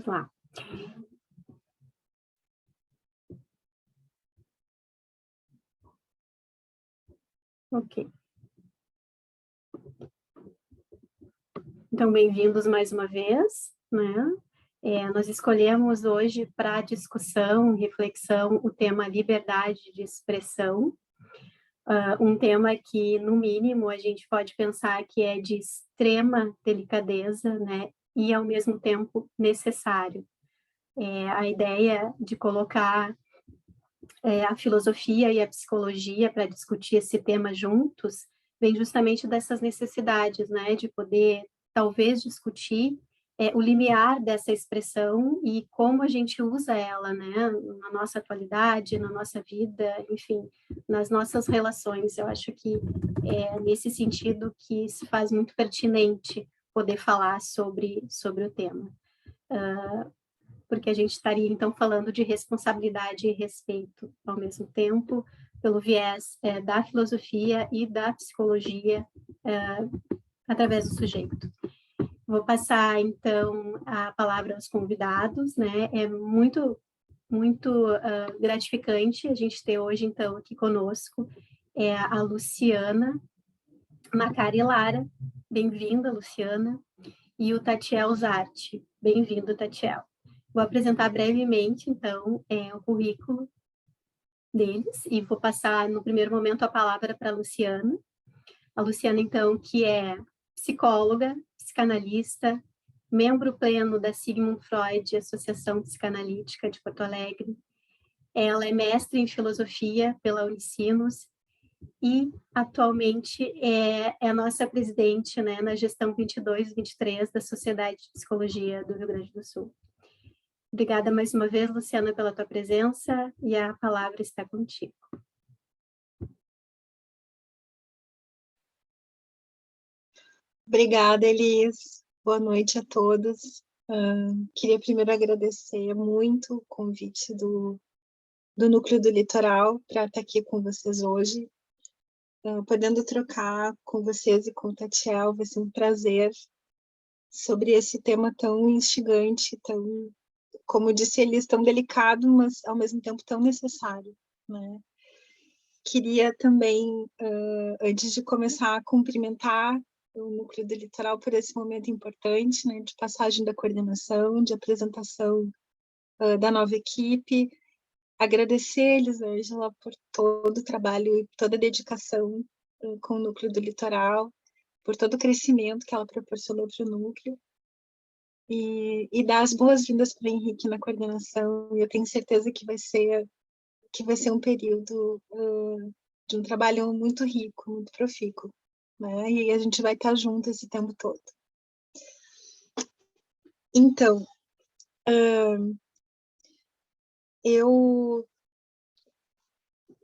Lá. Ok. Então, bem-vindos mais uma vez, né? Nós escolhemos hoje para discussão, reflexão, o tema liberdade de expressão, um tema que, no mínimo, a gente pode pensar que é de extrema delicadeza, né? E, ao mesmo tempo, necessário. A ideia de colocar a filosofia e a psicologia para discutir esse tema juntos vem justamente dessas necessidades, né, de poder talvez discutir o limiar dessa expressão e como a gente usa ela, né, na nossa atualidade, na nossa vida, enfim, nas nossas relações. Eu acho que é nesse sentido que se faz muito pertinente poder falar sobre o tema. Porque a gente estaria, então, falando de responsabilidade e respeito ao mesmo tempo, pelo viés da filosofia e da psicologia através do sujeito. Vou passar, então, a palavra aos convidados, né? É muito gratificante a gente ter hoje, então, aqui conosco a Luciana Macari Lara. Bem-vinda, Luciana. E o Tatiel Zarte. Bem-vindo, Tatiel. Vou apresentar brevemente, então, o currículo deles e vou passar, no primeiro momento, a palavra para a Luciana. A Luciana, então, que é psicóloga, psicanalista, membro pleno da Sigmund Freud, Associação Psicanalítica de Porto Alegre. Ela é mestre em filosofia pela Unicinos e, atualmente, é a nossa presidente, né, na gestão 22-23 da Sociedade de Psicologia do Rio Grande do Sul. Obrigada mais uma vez, Luciana, pela tua presença, e a palavra está contigo. Obrigada, Elis. Boa noite a todos. Queria primeiro agradecer muito o convite do Núcleo do Litoral para estar aqui com vocês hoje. Podendo trocar com vocês e com o Tatiel, vai ser um prazer sobre esse tema tão instigante, tão, como disse Elis, tão delicado, mas ao mesmo tempo tão necessário, né? Queria também, antes de começar, cumprimentar o Núcleo do Litoral por esse momento importante, né, de passagem da coordenação, de apresentação da nova equipe. Agradecer, Elisângela, por todo o trabalho e toda a dedicação com o Núcleo do Litoral, por todo o crescimento que ela proporcionou para o Núcleo. E dar as boas-vindas para o Henrique na coordenação. Eu tenho certeza que vai ser um período de um trabalho muito rico, muito profícuo, né? E a gente vai estar junto esse tempo todo. Então, eu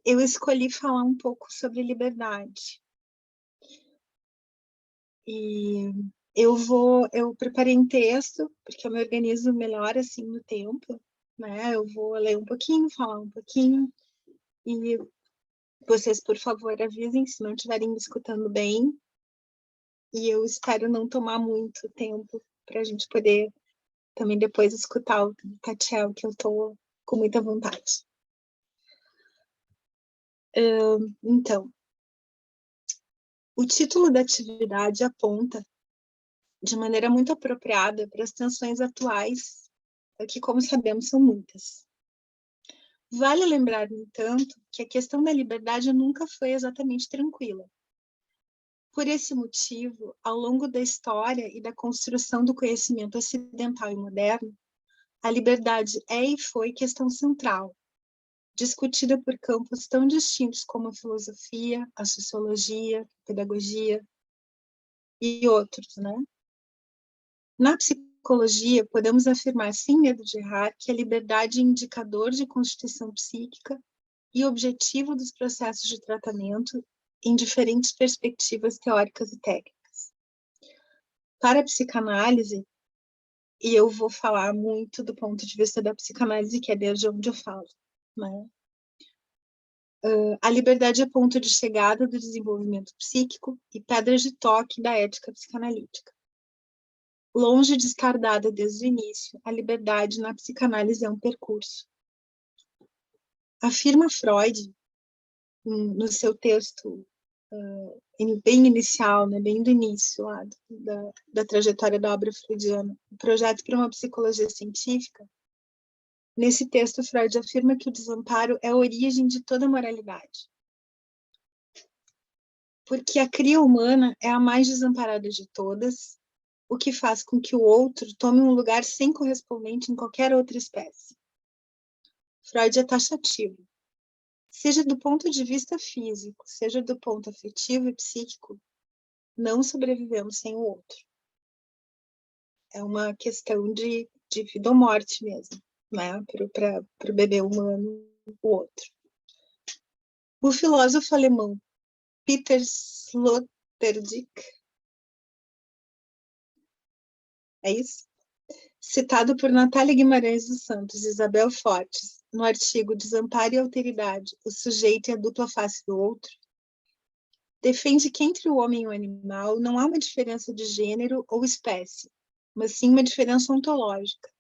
escolhi falar um pouco sobre liberdade. E eu preparei um texto, porque eu me organizo melhor assim no tempo, né? Eu vou ler um pouquinho, falar um pouquinho, e vocês, por favor, avisem se não estiverem me escutando bem. E eu espero não tomar muito tempo para a gente poder também depois escutar o Tatiel, que eu estou com muita vontade. Então, o título da atividade aponta de maneira muito apropriada para as tensões atuais, que, como sabemos, são muitas. Vale lembrar, no entanto, que a questão da liberdade nunca foi exatamente tranquila. Por esse motivo, ao longo da história e da construção do conhecimento ocidental e moderno, a liberdade é e foi questão central, discutida por campos tão distintos como a filosofia, a sociologia, a pedagogia e outros, né? Na psicologia, podemos afirmar sem medo de errar que a liberdade é indicador de constituição psíquica e objetivo dos processos de tratamento em diferentes perspectivas teóricas e técnicas. Para a psicanálise, e eu vou falar muito do ponto de vista da psicanálise, que é desde onde eu falo, né? A liberdade é ponto de chegada do desenvolvimento psíquico e pedra de toque da ética psicanalítica. Longe de estar dada desde o início, a liberdade na psicanálise é um percurso. Afirma Freud, no seu texto bem inicial, né, bem do início lá, da trajetória da obra freudiana, o projeto para uma psicologia científica. Nesse texto, Freud afirma que o desamparo é a origem de toda moralidade. Porque a cria humana é a mais desamparada de todas, o que faz com que o outro tome um lugar sem correspondente em qualquer outra espécie. Freud é taxativo. Seja do ponto de vista físico, seja do ponto afetivo e psíquico, não sobrevivemos sem o outro. É uma questão de vida ou morte mesmo, né? Para o bebê humano, o outro. O filósofo alemão Peter Sloterdijk, é isso? Citado por Natália Guimarães dos Santos e Isabel Fortes, no artigo Desamparo e Alteridade, o sujeito e a dupla face do outro, defende que entre o homem e o animal não há uma diferença de gênero ou espécie, mas sim uma diferença ontológica.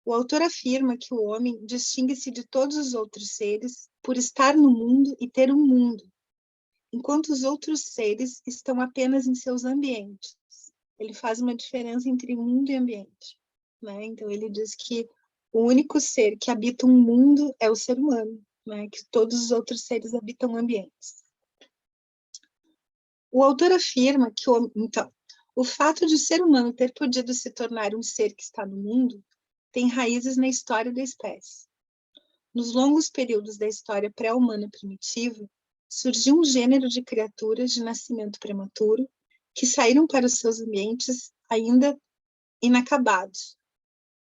O autor afirma que o homem distingue-se de todos os outros seres por estar no mundo e ter um mundo, enquanto os outros seres estão apenas em seus ambientes. Ele faz uma diferença entre mundo e ambiente, né? Então ele diz que o único ser que habita um mundo é o ser humano, né? Que todos os outros seres habitam ambientes. O autor afirma que o fato de o ser humano ter podido se tornar um ser que está no mundo tem raízes na história da espécie. Nos longos períodos da história pré-humana primitiva, surgiu um gênero de criaturas de nascimento prematuro que saíram para os seus ambientes ainda inacabados,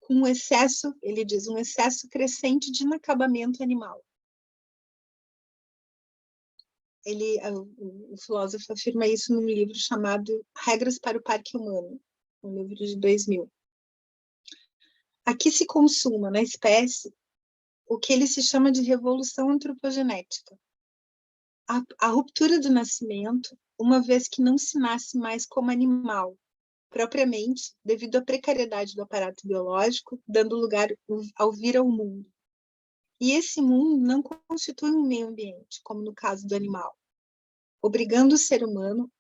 com um excesso, ele diz, um excesso crescente de inacabamento animal. O filósofo afirma isso num livro chamado Regras para o Parque Humano, um livro de 2000. Aqui se consuma na espécie o que ele se chama de revolução antropogenética. A ruptura do nascimento, uma vez que não se nasce mais como animal, propriamente, devido à precariedade do aparato biológico, dando lugar ao vir ao mundo. E esse mundo não constitui um meio ambiente, como no caso do animal, obrigando o ser humano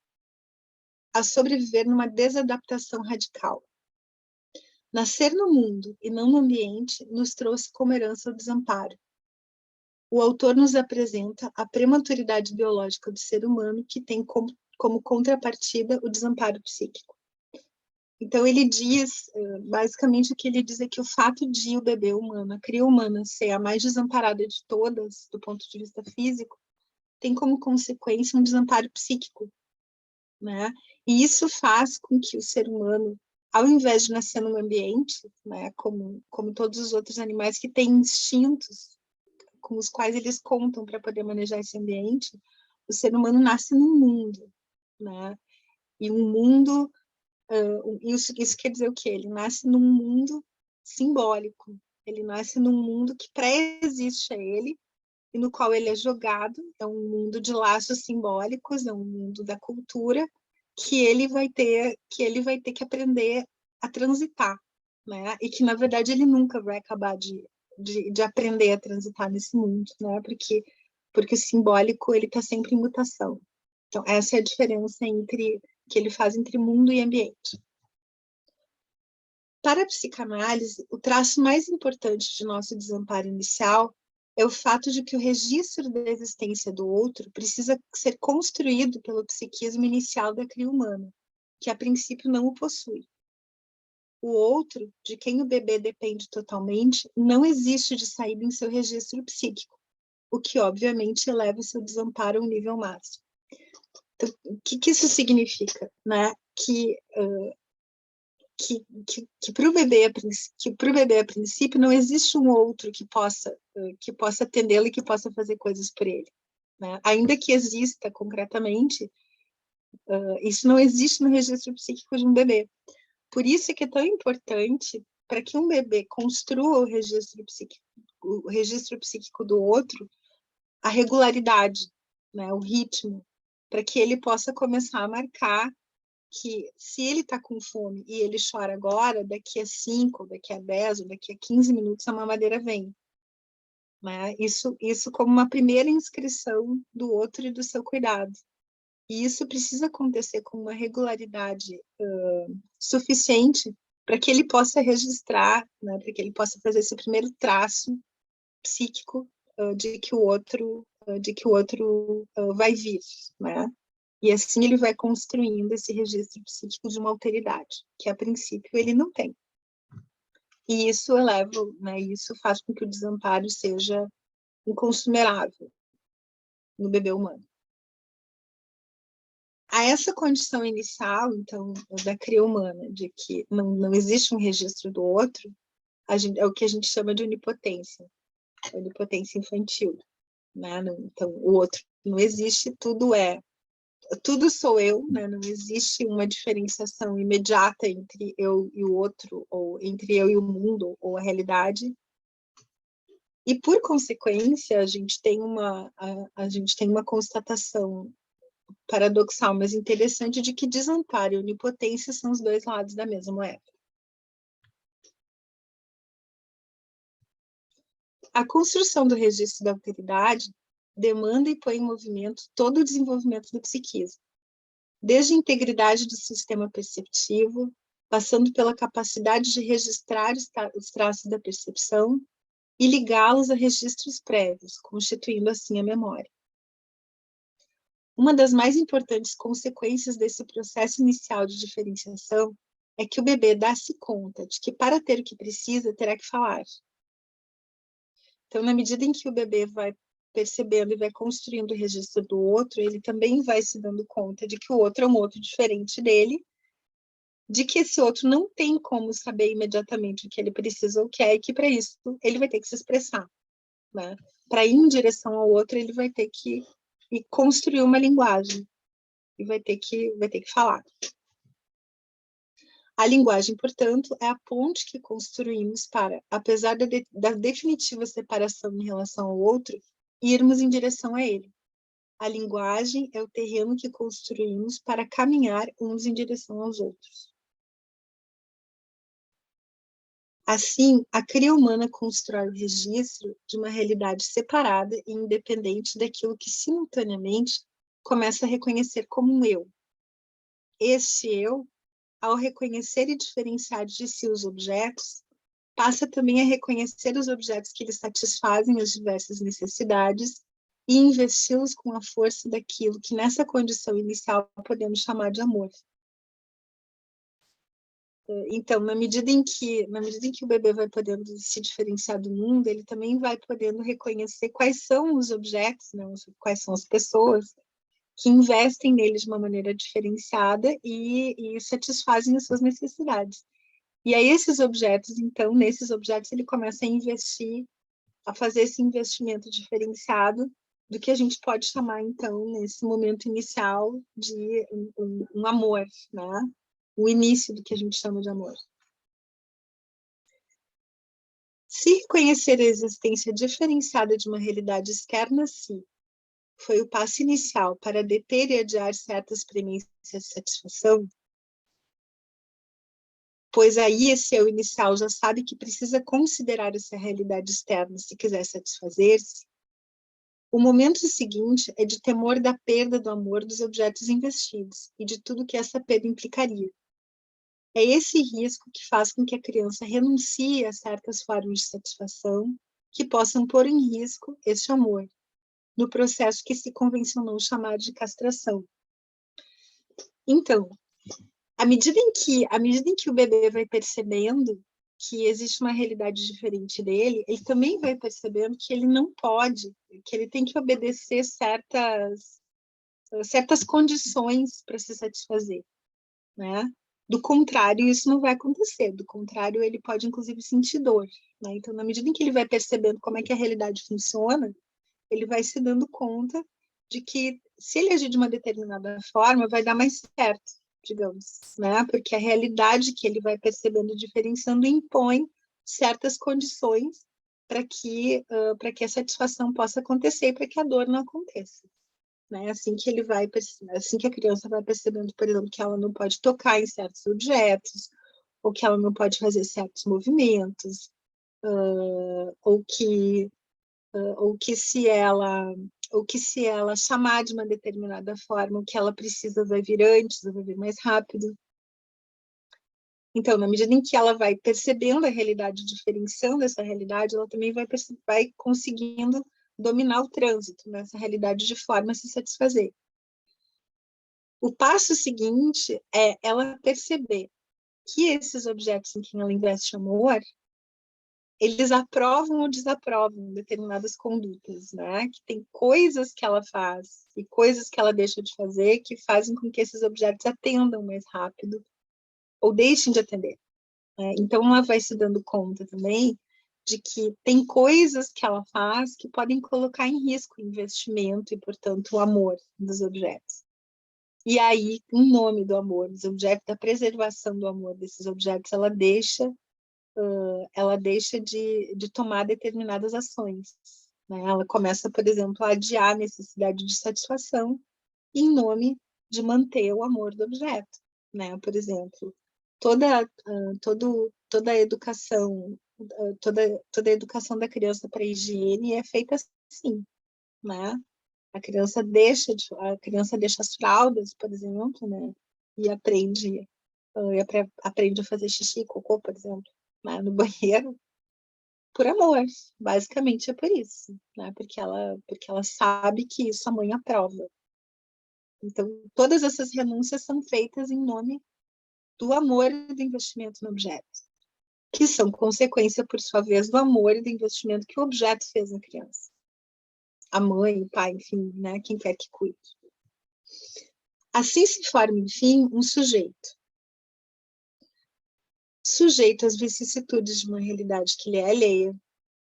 a sobreviver numa desadaptação radical. Nascer no mundo e não no ambiente nos trouxe como herança o desamparo. O autor nos apresenta a prematuridade biológica do ser humano, que tem como contrapartida o desamparo psíquico. Então, ele diz, basicamente, o que ele diz é que o fato de o bebê humano, a cria humana, ser a mais desamparada de todas, do ponto de vista físico, tem como consequência um desamparo psíquico, né? E isso faz com que o ser humano, ao invés de nascer num ambiente, né, como todos os outros animais que têm instintos com os quais eles contam para poder manejar esse ambiente, o ser humano nasce num mundo, né? E um mundo, isso quer dizer o quê? Ele nasce num mundo simbólico, ele nasce num mundo que pré-existe a ele e no qual ele é jogado, é um mundo de laços simbólicos, é um mundo da cultura que ele vai ter que aprender a transitar, né? E que na verdade ele nunca vai acabar de aprender a transitar nesse mundo, né? Porque o simbólico ele está sempre em mutação. Então essa é a diferença que ele faz entre mundo e ambiente. Para a psicanálise, o traço mais importante de nosso desamparo inicial é o fato de que o registro da existência do outro precisa ser construído pelo psiquismo inicial da cria humana, que a princípio não o possui. O outro, de quem o bebê depende totalmente, não existe de saída em seu registro psíquico, o que obviamente eleva o seu desamparo a um nível máximo. Então, o que isso significa? Né? Que para o bebê, a princípio, não existe um outro que possa atendê-lo e que possa fazer coisas por ele, né? Ainda que exista concretamente, isso não existe no registro psíquico de um bebê. Por isso é que é tão importante para que um bebê construa o registro psíquico do outro, a regularidade, né? O ritmo, para que ele possa começar a marcar que se ele está com fome e ele chora agora, daqui a 5, daqui a 10, ou daqui a 15 minutos a mamadeira vem. Né? Isso como uma primeira inscrição do outro e do seu cuidado. E isso precisa acontecer com uma regularidade suficiente para que ele possa registrar, né? Para que ele possa fazer esse primeiro traço psíquico de que o outro vai vir, né? E assim ele vai construindo esse registro psíquico de uma alteridade, que a princípio ele não tem. E isso eleva, né? Isso faz com que o desamparo seja inconsumerável no bebê humano. A essa condição inicial, então, da cria humana, de que não existe um registro do outro, é o que a gente chama de onipotência, onipotência infantil. Né? Então, o outro não existe, tudo sou eu, né? Não existe uma diferenciação imediata entre eu e o outro, ou entre eu e o mundo, ou a realidade. E, por consequência, a gente tem uma constatação paradoxal, mas interessante, de que desamparo e onipotência são os dois lados da mesma moeda. A construção do registro da alteridade demanda e põe em movimento todo o desenvolvimento do psiquismo, desde a integridade do sistema perceptivo, passando pela capacidade de registrar os traços da percepção e ligá-los a registros prévios, constituindo assim a memória. Uma das mais importantes consequências desse processo inicial de diferenciação é que o bebê dá-se conta de que, para ter o que precisa, terá que falar. Então, na medida em que o bebê vai percebendo e vai construindo o registro do outro, ele também vai se dando conta de que o outro é um outro diferente dele, de que esse outro não tem como saber imediatamente o que ele precisa ou quer, e que, para isso, ele vai ter que se expressar. Né? Para ir em direção ao outro, ele vai ter que construir uma linguagem, e vai ter que falar. A linguagem, portanto, é a ponte que construímos para, apesar da definitiva separação em relação ao outro, irmos em direção a ele. A linguagem é o terreno que construímos para caminhar uns em direção aos outros. Assim, a cria humana constrói o registro de uma realidade separada e independente daquilo que, simultaneamente, começa a reconhecer como um eu. Este eu, ao reconhecer e diferenciar de si os objetos, passa também a reconhecer os objetos que lhe satisfazem as diversas necessidades e investi-los com a força daquilo que, nessa condição inicial, podemos chamar de amor. Então, na medida em que o bebê vai podendo se diferenciar do mundo, ele também vai podendo reconhecer quais são os objetos, né, quais são as pessoas que investem nele de uma maneira diferenciada e satisfazem as suas necessidades. E aí nesses objetos ele começa a investir, a fazer esse investimento diferenciado do que a gente pode chamar, então, nesse momento inicial, de um amor, né? O início do que a gente chama de amor. Se reconhecer a existência diferenciada de uma realidade externa a si foi o passo inicial para deter e adiar certas premissas de satisfação, pois aí esse eu inicial já sabe que precisa considerar essa realidade externa se quiser satisfazer-se, o momento seguinte é de temor da perda do amor dos objetos investidos e de tudo que essa perda implicaria. É esse risco que faz com que a criança renuncie a certas formas de satisfação que possam pôr em risco este amor, no processo que se convencionou chamar de castração. Então, à medida em que o bebê vai percebendo que existe uma realidade diferente dele, ele também vai percebendo que ele não pode, que ele tem que obedecer certas condições para se satisfazer, né? Do contrário, isso não vai acontecer. Do contrário, ele pode, inclusive, sentir dor. Né? Então, na medida em que ele vai percebendo como é que a realidade funciona, ele vai se dando conta de que, se ele agir de uma determinada forma, vai dar mais certo, digamos. Né? Porque a realidade que ele vai percebendo, diferenciando, impõe certas condições para que a satisfação possa acontecer e para que a dor não aconteça. né? Assim que a criança vai percebendo, por exemplo, que ela não pode tocar em certos objetos, ou que ela não pode fazer certos movimentos, ou que se ela chamar de uma determinada forma, o que ela precisa vai vir antes, vai vir mais rápido. Então, na medida em que ela vai percebendo a realidade, diferenciando essa realidade, ela também vai conseguindo dominar o trânsito nessa realidade de forma a se satisfazer. O passo seguinte é ela perceber que esses objetos em quem ela investe amor, eles aprovam ou desaprovam determinadas condutas, né? Que tem coisas que ela faz e coisas que ela deixa de fazer que fazem com que esses objetos atendam mais rápido ou deixem de atender. Né? Então, ela vai se dando conta também de que tem coisas que ela faz que podem colocar em risco o investimento e, portanto, o amor dos objetos. E aí, em nome do amor dos objetos, da preservação do amor desses objetos, ela deixa de tomar determinadas ações. Né? Ela começa, por exemplo, a adiar a necessidade de satisfação em nome de manter o amor do objeto. Né? Por exemplo, toda a educação, toda a educação da criança para a higiene é feita assim, né? A criança deixa as fraldas, por exemplo, né? E aprende a fazer xixi e cocô, por exemplo, né? No banheiro, por amor. Basicamente é por isso, né? Porque ela sabe que isso a mãe aprova. Então, todas essas renúncias são feitas em nome do amor e do investimento no objeto, que são consequência, por sua vez, do amor e do investimento que o objeto fez na criança. A mãe, o pai, enfim, né? Quem quer que cuide. Assim se forma, enfim, um sujeito. Sujeito às vicissitudes de uma realidade que lhe é alheia,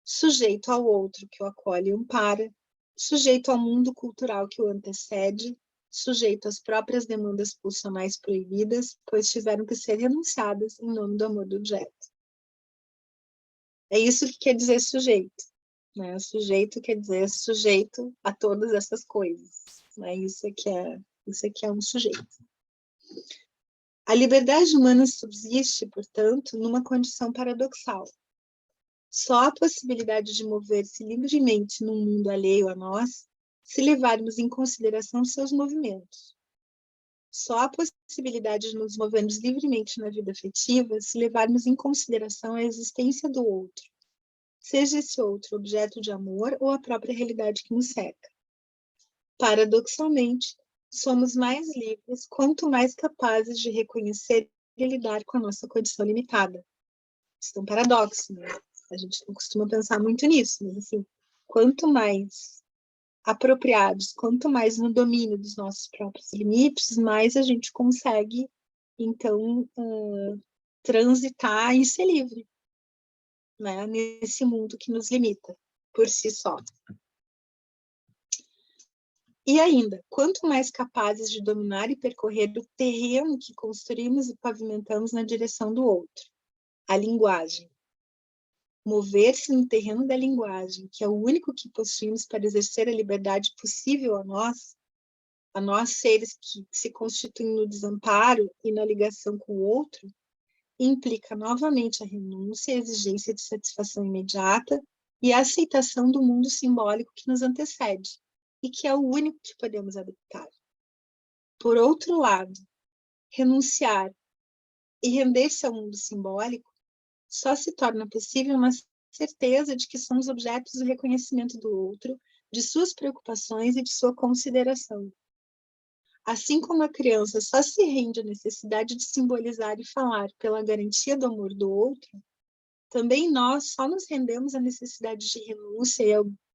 sujeito ao outro que o acolhe e ampara, sujeito ao mundo cultural que o antecede, sujeito às próprias demandas pulsionais proibidas, pois tiveram que ser renunciadas em nome do amor do objeto. É isso que quer dizer sujeito. Né? Sujeito quer dizer sujeito a todas essas coisas. Né? Isso aqui é um sujeito. A liberdade humana subsiste, portanto, numa condição paradoxal. Só a possibilidade de mover-se livremente num mundo alheio a nós, se levarmos em consideração seus movimentos. Só a possibilidade de nos movermos livremente na vida afetiva, se levarmos em consideração a existência do outro, seja esse outro objeto de amor ou a própria realidade que nos cerca. Paradoxalmente, somos mais livres quanto mais capazes de reconhecer e lidar com a nossa condição limitada. Isso é um paradoxo, né? A gente não costuma pensar muito nisso, mas assim, quanto mais apropriados, quanto mais no domínio dos nossos próprios limites, mais a gente consegue, então, transitar e ser livre, né? Nesse mundo que nos limita por si só. E ainda, quanto mais capazes de dominar e percorrer o terreno que construímos e pavimentamos na direção do outro, a linguagem. Mover-se no terreno da linguagem, que é o único que possuímos para exercer a liberdade possível a nós seres que se constituem no desamparo e na ligação com o outro, implica novamente a renúncia e a exigência de satisfação imediata e a aceitação do mundo simbólico que nos antecede, e que é o único que podemos habitar. Por outro lado, renunciar e render-se ao mundo simbólico só se torna possível na certeza de que somos objetos do reconhecimento do outro, de suas preocupações e de sua consideração. Assim como a criança só se rende à necessidade de simbolizar e falar pela garantia do amor do outro, também nós só nos rendemos à necessidade de renúncia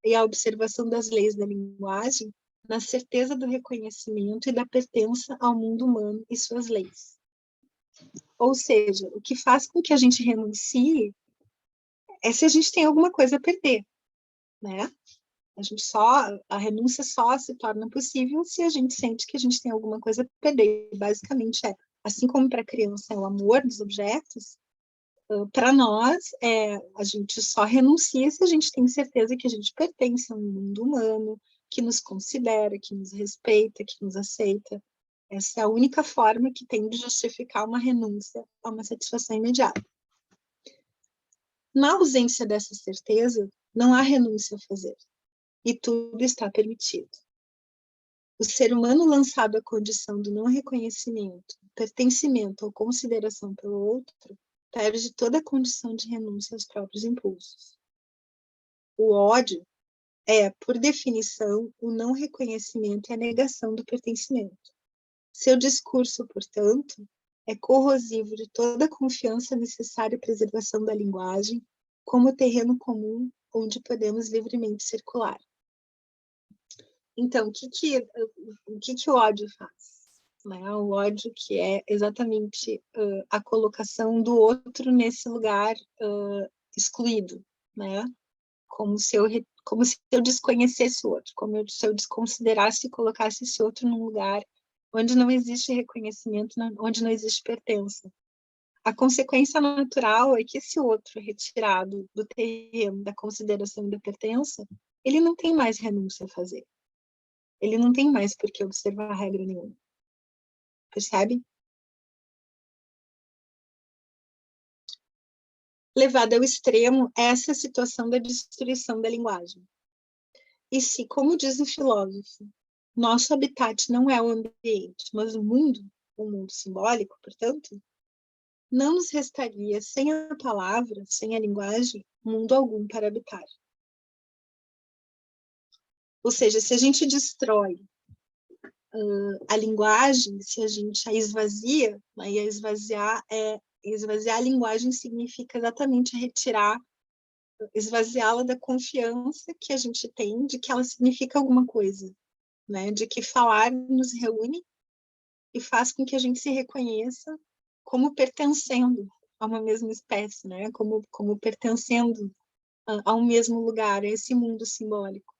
e à observação das leis da linguagem na certeza do reconhecimento e da pertença ao mundo humano e suas leis. Ou seja, o que faz com que a gente renuncie é se a gente tem alguma coisa a perder, né? A renúncia só se torna possível se a gente sente que a gente tem alguma coisa a perder. Basicamente assim como para a criança é o amor dos objetos, para nós a gente só renuncia se a gente tem certeza que a gente pertence a um mundo humano, que nos considera, que nos respeita, que nos aceita. Essa é a única forma que tem de justificar uma renúncia a uma satisfação imediata. Na ausência dessa certeza, não há renúncia a fazer, e tudo está permitido. O ser humano lançado à condição do não reconhecimento, pertencimento ou consideração pelo outro, perde toda a condição de renúncia aos próprios impulsos. O ódio é, por definição, o não reconhecimento e a negação do pertencimento. Seu discurso, portanto, é corrosivo de toda a confiança necessária à preservação da linguagem como terreno comum onde podemos livremente circular. Então, o que o ódio faz? Né? O ódio que é exatamente a colocação do outro nesse lugar excluído, né? Como se eu desconhecesse o outro, se eu desconsiderasse e colocasse esse outro num lugar onde não existe reconhecimento, onde não existe pertença. A consequência natural é que esse outro retirado do terreno da consideração e da pertença, ele não tem mais renúncia a fazer. Ele não tem mais por que observar regra nenhuma. Percebe? Levada ao extremo, essa é a situação da destruição da linguagem. E se, como diz o filósofo, nosso habitat não é o ambiente, mas o mundo simbólico, portanto, não nos restaria, sem a palavra, sem a linguagem, mundo algum para habitar. Ou seja, se a gente destrói a linguagem, se a gente a esvazia, né, e esvaziar a linguagem significa exatamente esvaziá-la da confiança que a gente tem de que ela significa alguma coisa, né, de que falar nos reúne e faz com que a gente se reconheça como pertencendo a uma mesma espécie, né, como pertencendo a um mesmo lugar, a esse mundo simbólico.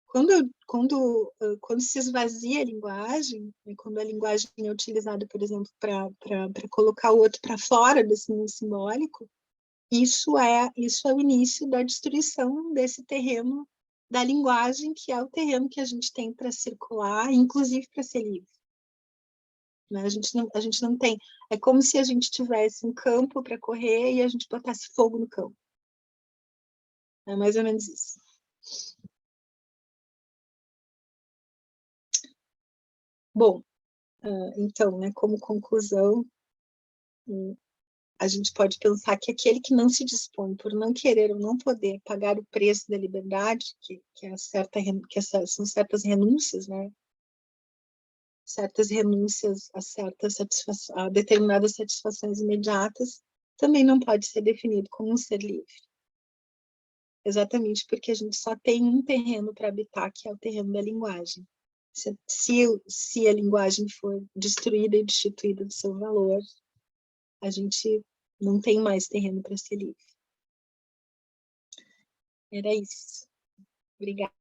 Quando se esvazia a linguagem, quando a linguagem é utilizada, por exemplo, para colocar o outro para fora desse mundo simbólico, isso é o início da destruição desse terreno da linguagem, que é o terreno que a gente tem para circular, inclusive para ser livre. Né? A gente não tem. É como se a gente tivesse um campo para correr e a gente botasse fogo no campo. É mais ou menos isso. Bom, então, né, como conclusão, a gente pode pensar que aquele que não se dispõe, por não querer ou não poder pagar o preço da liberdade, são certas renúncias, né? Certas renúncias a determinadas satisfações imediatas, também não pode ser definido como um ser livre. Exatamente porque a gente só tem um terreno para habitar, que é o terreno da linguagem. Se a linguagem for destruída e destituída do seu valor, a gente não tem mais terreno para ser livre. Era isso. Obrigada.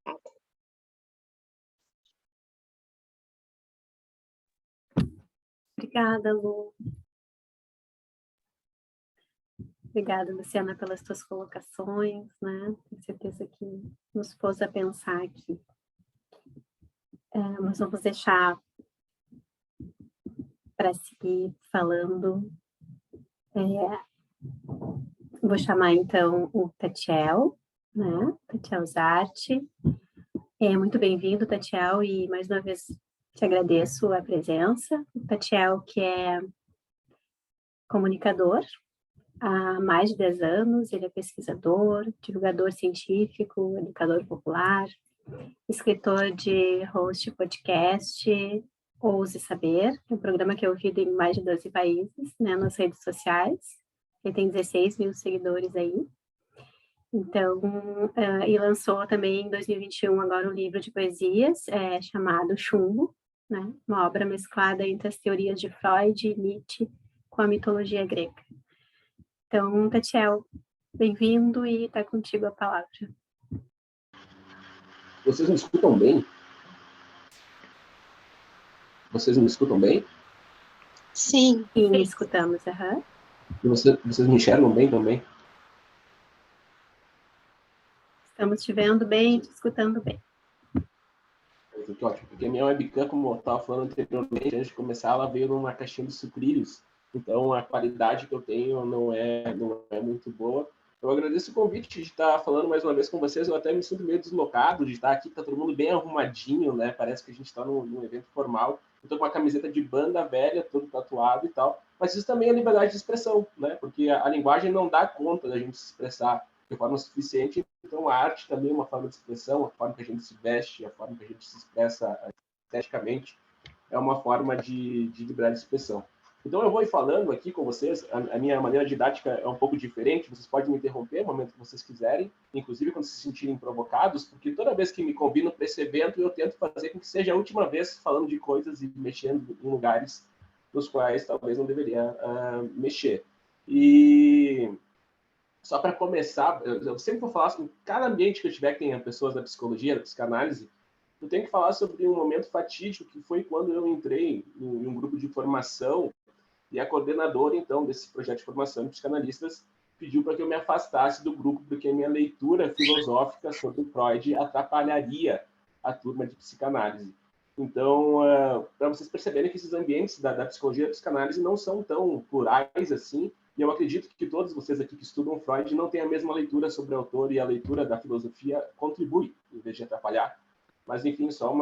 Obrigada, Lu. Obrigada, Luciana, pelas tuas colocações, né? Tenho certeza que nos pôs a pensar aqui. Mas vamos deixar para seguir falando. Vou chamar, então, o Tatiel, né? Tatiel Zarte. Muito bem-vindo, Tatiel, e mais uma vez te agradeço a presença. O Tatiel, que é comunicador há mais de 10 anos, ele é pesquisador, divulgador científico, educador popular, escritor de host podcast Ouse Saber, um programa que é ouvido em mais de 12 países, né, nas redes sociais. Ele tem 16 mil seguidores aí. Então, e lançou também em 2021 agora um livro de poesias chamado Chumbo, né, uma obra mesclada entre as teorias de Freud e Nietzsche com a mitologia grega. Então, Tatiel, bem-vindo e está contigo a palavra. Vocês me escutam bem? Vocês me escutam bem? Sim. Sim, escutamos. Uhum. E vocês me enxergam bem também? Estamos te vendo bem, te escutando bem. Que ótimo, porque a minha webcam, como eu estava falando anteriormente, antes de começar, ela veio numa caixinha de sucrilhos, então a qualidade que eu tenho não é muito boa. Eu agradeço o convite de estar falando mais uma vez com vocês, eu até me sinto meio deslocado de estar aqui, está todo mundo bem arrumadinho, né? Parece que a gente está num evento formal. Eu estou com uma camiseta de banda velha, todo tatuado e tal, mas isso também é liberdade de expressão, né? Porque a linguagem não dá conta da gente se expressar de forma suficiente. Então, a arte também é uma forma de expressão, a forma que a gente se veste, a forma que a gente se expressa esteticamente, é uma forma de liberdade de expressão. Então, eu vou ir falando aqui com vocês, a minha maneira didática é um pouco diferente, vocês podem me interromper no momento que vocês quiserem, inclusive quando se sentirem provocados, porque toda vez que me convidam para esse evento, eu tento fazer com que seja a última vez falando de coisas e mexendo em lugares nos quais talvez não deveria mexer. E só para começar, eu sempre vou falar sobre cada ambiente que eu tiver que tenha pessoas da psicologia, da psicanálise, eu tenho que falar sobre um momento fatídico que foi quando eu entrei em um grupo de formação e a coordenadora, então, desse projeto de formação de psicanalistas pediu para que eu me afastasse do grupo porque a minha leitura filosófica sobre Freud atrapalharia a turma de psicanálise. Então, para vocês perceberem que esses ambientes da psicologia e da psicanálise não são tão plurais assim, e eu acredito que todos vocês aqui que estudam Freud não têm a mesma leitura sobre o autor, e a leitura da filosofia contribui, em vez de atrapalhar. Mas, enfim, só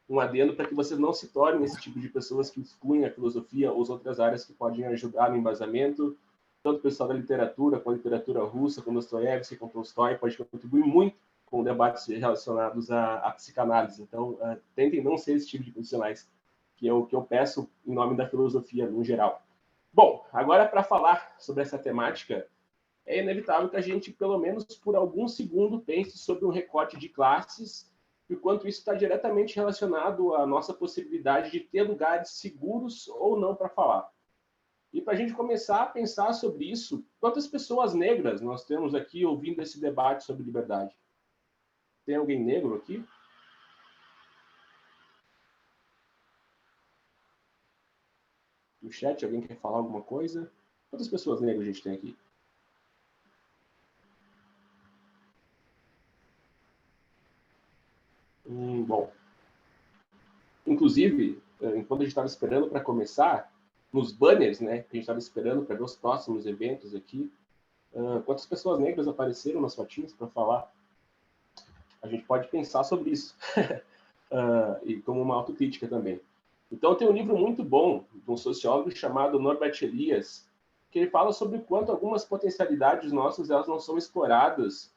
um adendo para que vocês não se tornem esse tipo de pessoas que excluem a filosofia ou as outras áreas que podem ajudar no embasamento. Tanto o pessoal da literatura, com a literatura russa, com Dostoiévski, com Tolstói, pode contribuir muito com debates relacionados à psicanálise. Então, tentem não ser esse tipo de profissionais, que é o que eu peço em nome da filosofia, no geral. Bom, agora para falar sobre essa temática, é inevitável que a gente, pelo menos por algum segundo, pense sobre um recorte de classes e o quanto isso está diretamente relacionado à nossa possibilidade de ter lugares seguros ou não para falar. E para a gente começar a pensar sobre isso, quantas pessoas negras nós temos aqui ouvindo esse debate sobre liberdade? Tem alguém negro aqui? No chat, alguém quer falar alguma coisa? Quantas pessoas negras a gente tem aqui? Bom, inclusive, enquanto a gente estava esperando para começar, nos banners, né, que a gente estava esperando para ver os próximos eventos aqui, quantas pessoas negras apareceram nas fotinhas para falar? A gente pode pensar sobre isso, e como uma autocrítica também. Então, tem um livro muito bom de um sociólogo chamado Norbert Elias, que ele fala sobre o quanto algumas potencialidades nossas elas não são exploradas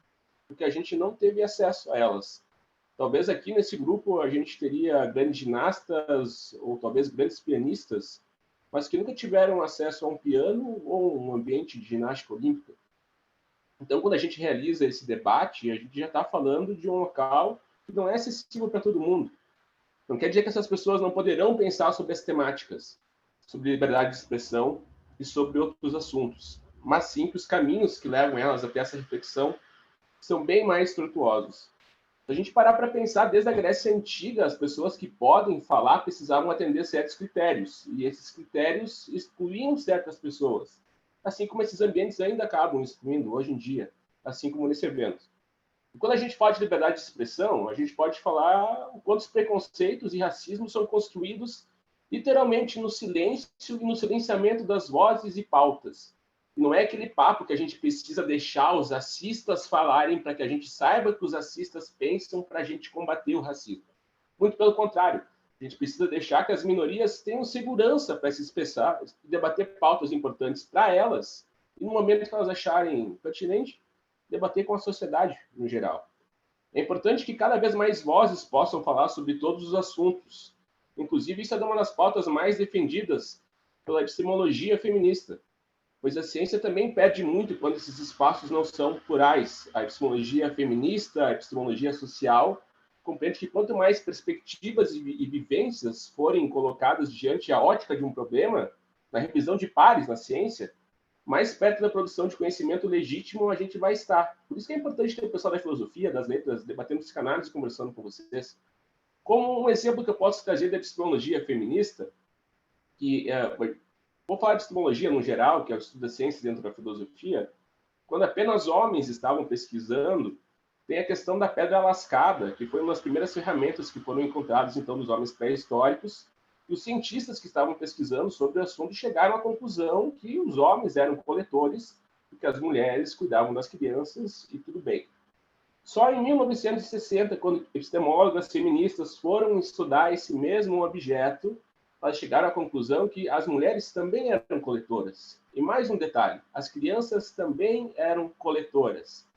porque a gente não teve acesso a elas. Talvez aqui nesse grupo a gente teria grandes ginastas ou talvez grandes pianistas, mas que nunca tiveram acesso a um piano ou um ambiente de ginástica olímpica. Então, quando a gente realiza esse debate, a gente já está falando de um local que não é acessível para todo mundo. Não quer dizer que essas pessoas não poderão pensar sobre as temáticas, sobre liberdade de expressão e sobre outros assuntos, mas sim que os caminhos que levam elas até essa reflexão são bem mais tortuosos. Se a gente parar para pensar, desde a Grécia Antiga, as pessoas que podem falar precisavam atender certos critérios, e esses critérios excluíam certas pessoas, assim como esses ambientes ainda acabam excluindo hoje em dia, assim como nesse evento. E quando a gente fala de liberdade de expressão, a gente pode falar o quanto os preconceitos e racismo são construídos literalmente no silêncio e no silenciamento das vozes e pautas. E não é aquele papo que a gente precisa deixar os racistas falarem para que a gente saiba que os racistas pensam para a gente combater o racismo. Muito pelo contrário, a gente precisa deixar que as minorias tenham segurança para se expressar e debater pautas importantes para elas, e no momento que elas acharem pertinente, debater com a sociedade no geral. É importante que cada vez mais vozes possam falar sobre todos os assuntos. Inclusive, isso é uma das pautas mais defendidas pela epistemologia feminista, pois a ciência também perde muito quando esses espaços não são plurais. A epistemologia feminista, a epistemologia social, compreende que quanto mais perspectivas e vivências forem colocadas diante a ótica de um problema, na revisão de pares na ciência, mais perto da produção de conhecimento legítimo a gente vai estar. Por isso que é importante ter o pessoal da filosofia, das letras, debatendo psicanálise e conversando com vocês. Como um exemplo que eu posso trazer da epistemologia feminista, que vou falar de epistemologia no geral, que é o estudo da ciência dentro da filosofia, quando apenas homens estavam pesquisando, Tem a questão da pedra lascada, que foi uma das primeiras ferramentas que foram encontradas, então, nos homens pré-históricos, e os cientistas que estavam pesquisando sobre o assunto chegaram à conclusão que os homens eram coletores e que as mulheres cuidavam das crianças, e tudo bem. Só em 1960, quando epistemólogas feministas foram estudar esse mesmo objeto, elas chegaram à conclusão que as mulheres também eram coletoras. E mais um detalhe, as crianças também eram coletoras.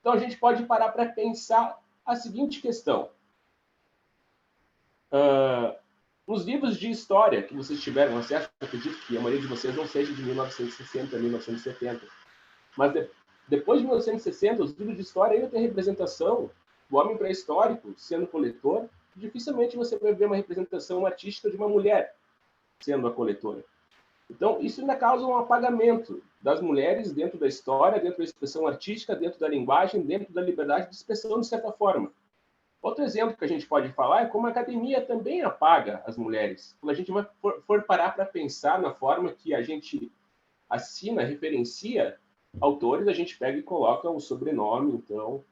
Então, a gente pode parar para pensar a seguinte questão. Nos livros de história que vocês tiveram acesso, eu acredito que a maioria de vocês não seja de 1960 a 1970, mas depois de 1960, os livros de história ainda têm representação do homem pré-histórico sendo coletor. Dificilmente você vai ver uma representação artística de uma mulher sendo a coletora. Então, isso ainda causa um apagamento das mulheres dentro da história, dentro da expressão artística, dentro da linguagem, dentro da liberdade de expressão, de certa forma. Outro exemplo que a gente pode falar é como a academia também apaga as mulheres. Quando a gente for parar para pensar na forma que a gente assina, referencia autores, a gente pega e coloca o sobrenome, então,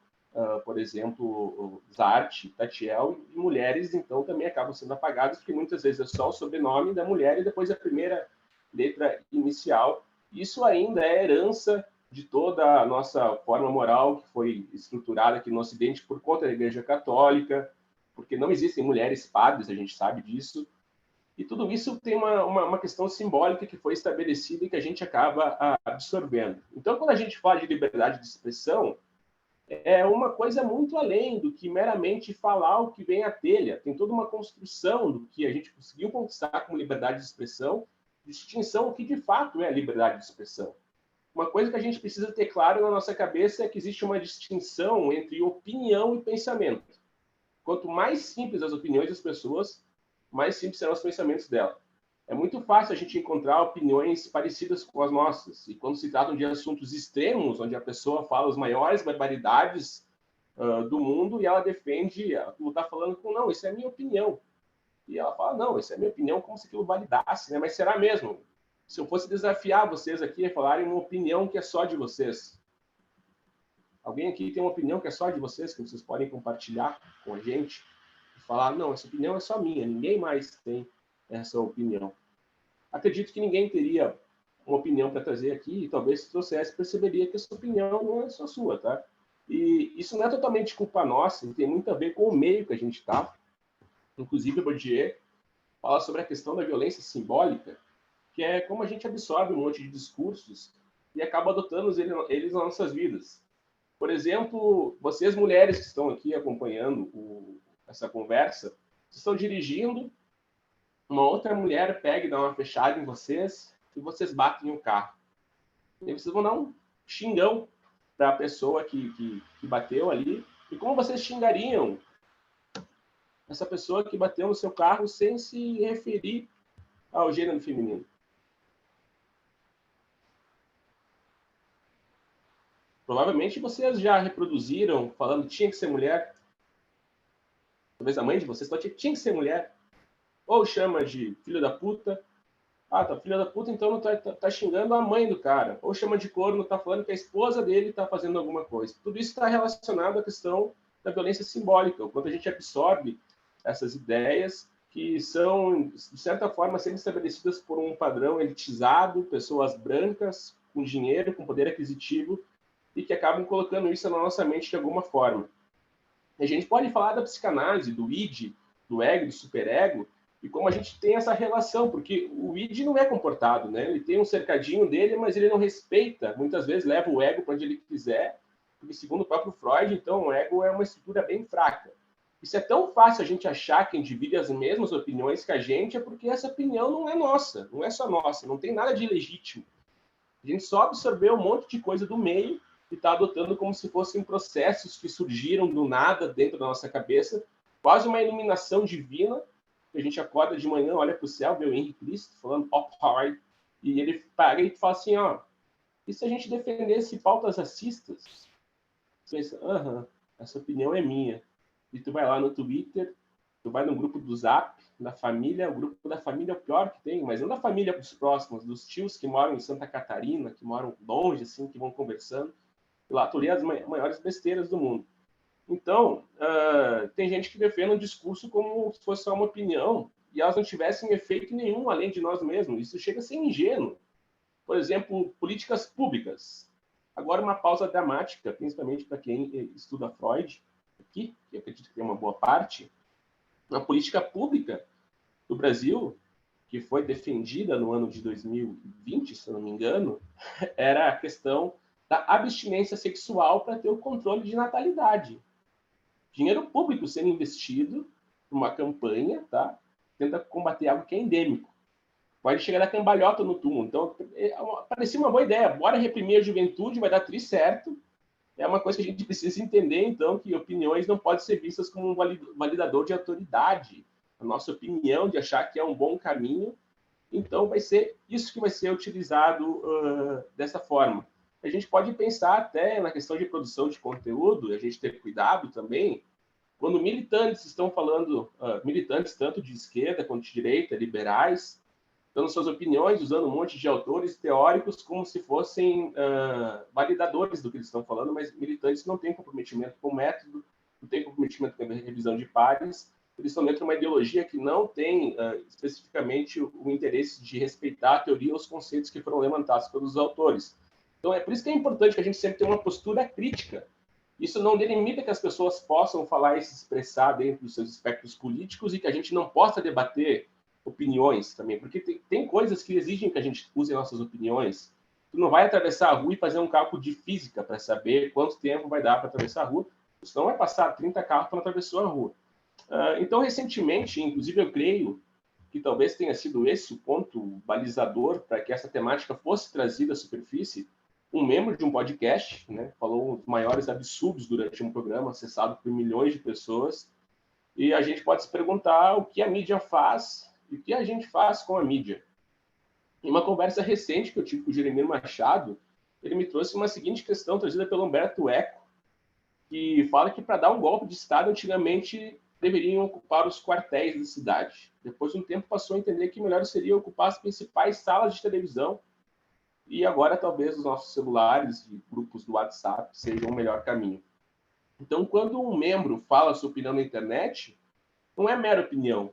por exemplo, Zart, Tatiel, e mulheres, então, também acabam sendo apagadas, porque muitas vezes é só o sobrenome da mulher e depois a primeira letra inicial. Isso ainda é herança de toda a nossa forma moral que foi estruturada aqui no Ocidente por conta da Igreja Católica, porque não existem mulheres padres, a gente sabe disso. E tudo isso tem uma questão simbólica que foi estabelecida e que a gente acaba absorvendo. Então, quando a gente fala de liberdade de expressão, é uma coisa muito além do que meramente falar o que vem à telha. Tem toda uma construção do que a gente conseguiu conquistar como liberdade de expressão, distinção o que de fato é a liberdade de expressão. Uma coisa que a gente precisa ter claro na nossa cabeça é que existe uma distinção entre opinião e pensamento. Quanto mais simples as opiniões das pessoas, mais simples serão os pensamentos dela. É muito fácil a gente encontrar opiniões parecidas com as nossas. E quando se tratam de assuntos extremos, onde a pessoa fala as maiores barbaridades do mundo e ela defende, ela está falando com, não, isso é a minha opinião. E ela fala, não, isso é a minha opinião, como se aquilo validasse, né? Mas será mesmo? Se eu fosse desafiar vocês aqui a falarem uma opinião que é só de vocês. Alguém aqui tem uma opinião que é só de vocês, que vocês podem compartilhar com a gente? E falar, não, essa opinião é só minha, ninguém mais tem essa opinião. Acredito que ninguém teria uma opinião para trazer aqui, e talvez se trouxesse, perceberia que essa opinião não é só sua, tá? E isso não é totalmente culpa nossa, tem muito a ver com o meio que a gente está. Inclusive, o Bourdieu fala sobre a questão da violência simbólica, que é como a gente absorve um monte de discursos e acaba adotando eles nas nossas vidas. Por exemplo, vocês mulheres que estão aqui acompanhando essa conversa, estão dirigindo, uma outra mulher pega e dá uma fechada em vocês e vocês batem o carro. E vocês vão dar um xingão para a pessoa que bateu ali. E como vocês xingariam essa pessoa que bateu no seu carro sem se referir ao gênero feminino? Provavelmente vocês já reproduziram falando tinha que ser mulher. Talvez a mãe de vocês tinha que ser mulher. Ou chama de filho da puta. Ah, tá filho da puta, então não tá xingando a mãe do cara. Ou chama de corno, tá falando que a esposa dele tá fazendo alguma coisa. Tudo isso está relacionado à questão da violência simbólica. Quando a gente absorve essas ideias que são, de certa forma, sendo estabelecidas por um padrão elitizado, pessoas brancas, com dinheiro, com poder aquisitivo, e que acabam colocando isso na nossa mente de alguma forma. A gente pode falar da psicanálise, do id, do ego, do superego, e como a gente tem essa relação, porque o id não é comportado, né? Ele tem um cercadinho dele, mas ele não respeita, muitas vezes leva o ego para onde ele quiser, porque segundo o próprio Freud, então o ego é uma estrutura bem fraca. Isso é tão fácil a gente achar que quem divide as mesmas opiniões que a gente é porque essa opinião não é nossa, não é só nossa, não tem nada de legítimo. A gente só absorveu um monte de coisa do meio e está adotando como se fossem processos que surgiram do nada dentro da nossa cabeça, quase uma iluminação divina, que a gente acorda de manhã, olha para o céu, vê o Henrique Cristo falando pop hard, e ele para e fala assim, ó, e se a gente defendesse pautas racistas? Você pensa, essa opinião é minha. E tu vai lá no Twitter, tu vai no grupo do Zap, da família, o grupo da família é o pior que tem, mas não da família dos próximos, dos tios que moram em Santa Catarina, que moram longe, assim, que vão conversando. E lá tu lê as maiores besteiras do mundo. Então, tem gente que defende um discurso como se fosse só uma opinião e elas não tivessem efeito nenhum além de nós mesmos. Isso chega a ser ingênuo. Por exemplo, políticas públicas. Agora, uma pausa dramática, principalmente para quem estuda Freud, aqui, que eu acredito que tem uma boa parte. A política pública do Brasil, que foi defendida no ano de 2020, se eu não me engano, era a questão da abstinência sexual para ter o controle de natalidade. Dinheiro público sendo investido numa campanha, tá? Tenta combater algo que é endêmico. Pode chegar da cambalhota no túmulo. Então, parecia uma boa ideia. Bora reprimir a juventude, vai dar tudo certo. É uma coisa que a gente precisa entender, então, que opiniões não podem ser vistas como um validador de autoridade. A nossa opinião de achar que é um bom caminho, então vai ser isso que vai ser utilizado dessa forma. A gente pode pensar até na questão de produção de conteúdo, a gente ter cuidado também, quando militantes estão falando, militantes tanto de esquerda quanto de direita, liberais, dando suas opiniões, usando um monte de autores teóricos como se fossem validadores do que eles estão falando, mas militantes não têm comprometimento com o método, não têm comprometimento com a revisão de pares, eles estão dentro de uma ideologia que não tem especificamente o interesse de respeitar a teoria ou os conceitos que foram levantados pelos autores. Então, é por isso que é importante que a gente sempre tenha uma postura crítica. Isso não delimita que as pessoas possam falar e se expressar dentro dos seus espectros políticos e que a gente não possa debater opiniões também, porque tem coisas que exigem que a gente use nossas opiniões. Tu não vai atravessar a rua e fazer um cálculo de física para saber quanto tempo vai dar para atravessar a rua, senão vai passar 30 carros quando atravessou a rua. Então, recentemente, inclusive, eu creio que talvez tenha sido esse o ponto balizador para que essa temática fosse trazida à superfície. Um membro de um podcast, né, falou os maiores absurdos durante um programa acessado por milhões de pessoas, e a gente pode se perguntar o que a mídia faz e o que a gente faz com a mídia. Em uma conversa recente que eu tive com o Jeremir Machado, ele me trouxe uma seguinte questão trazida pelo Humberto Eco, que fala que para dar um golpe de Estado, antigamente deveriam ocupar os quartéis da cidade. Depois de um tempo passou a entender que melhor seria ocupar as principais salas de televisão e agora talvez os nossos celulares e grupos do WhatsApp sejam o melhor caminho. Então, quando um membro fala sua opinião na internet, não é mera opinião,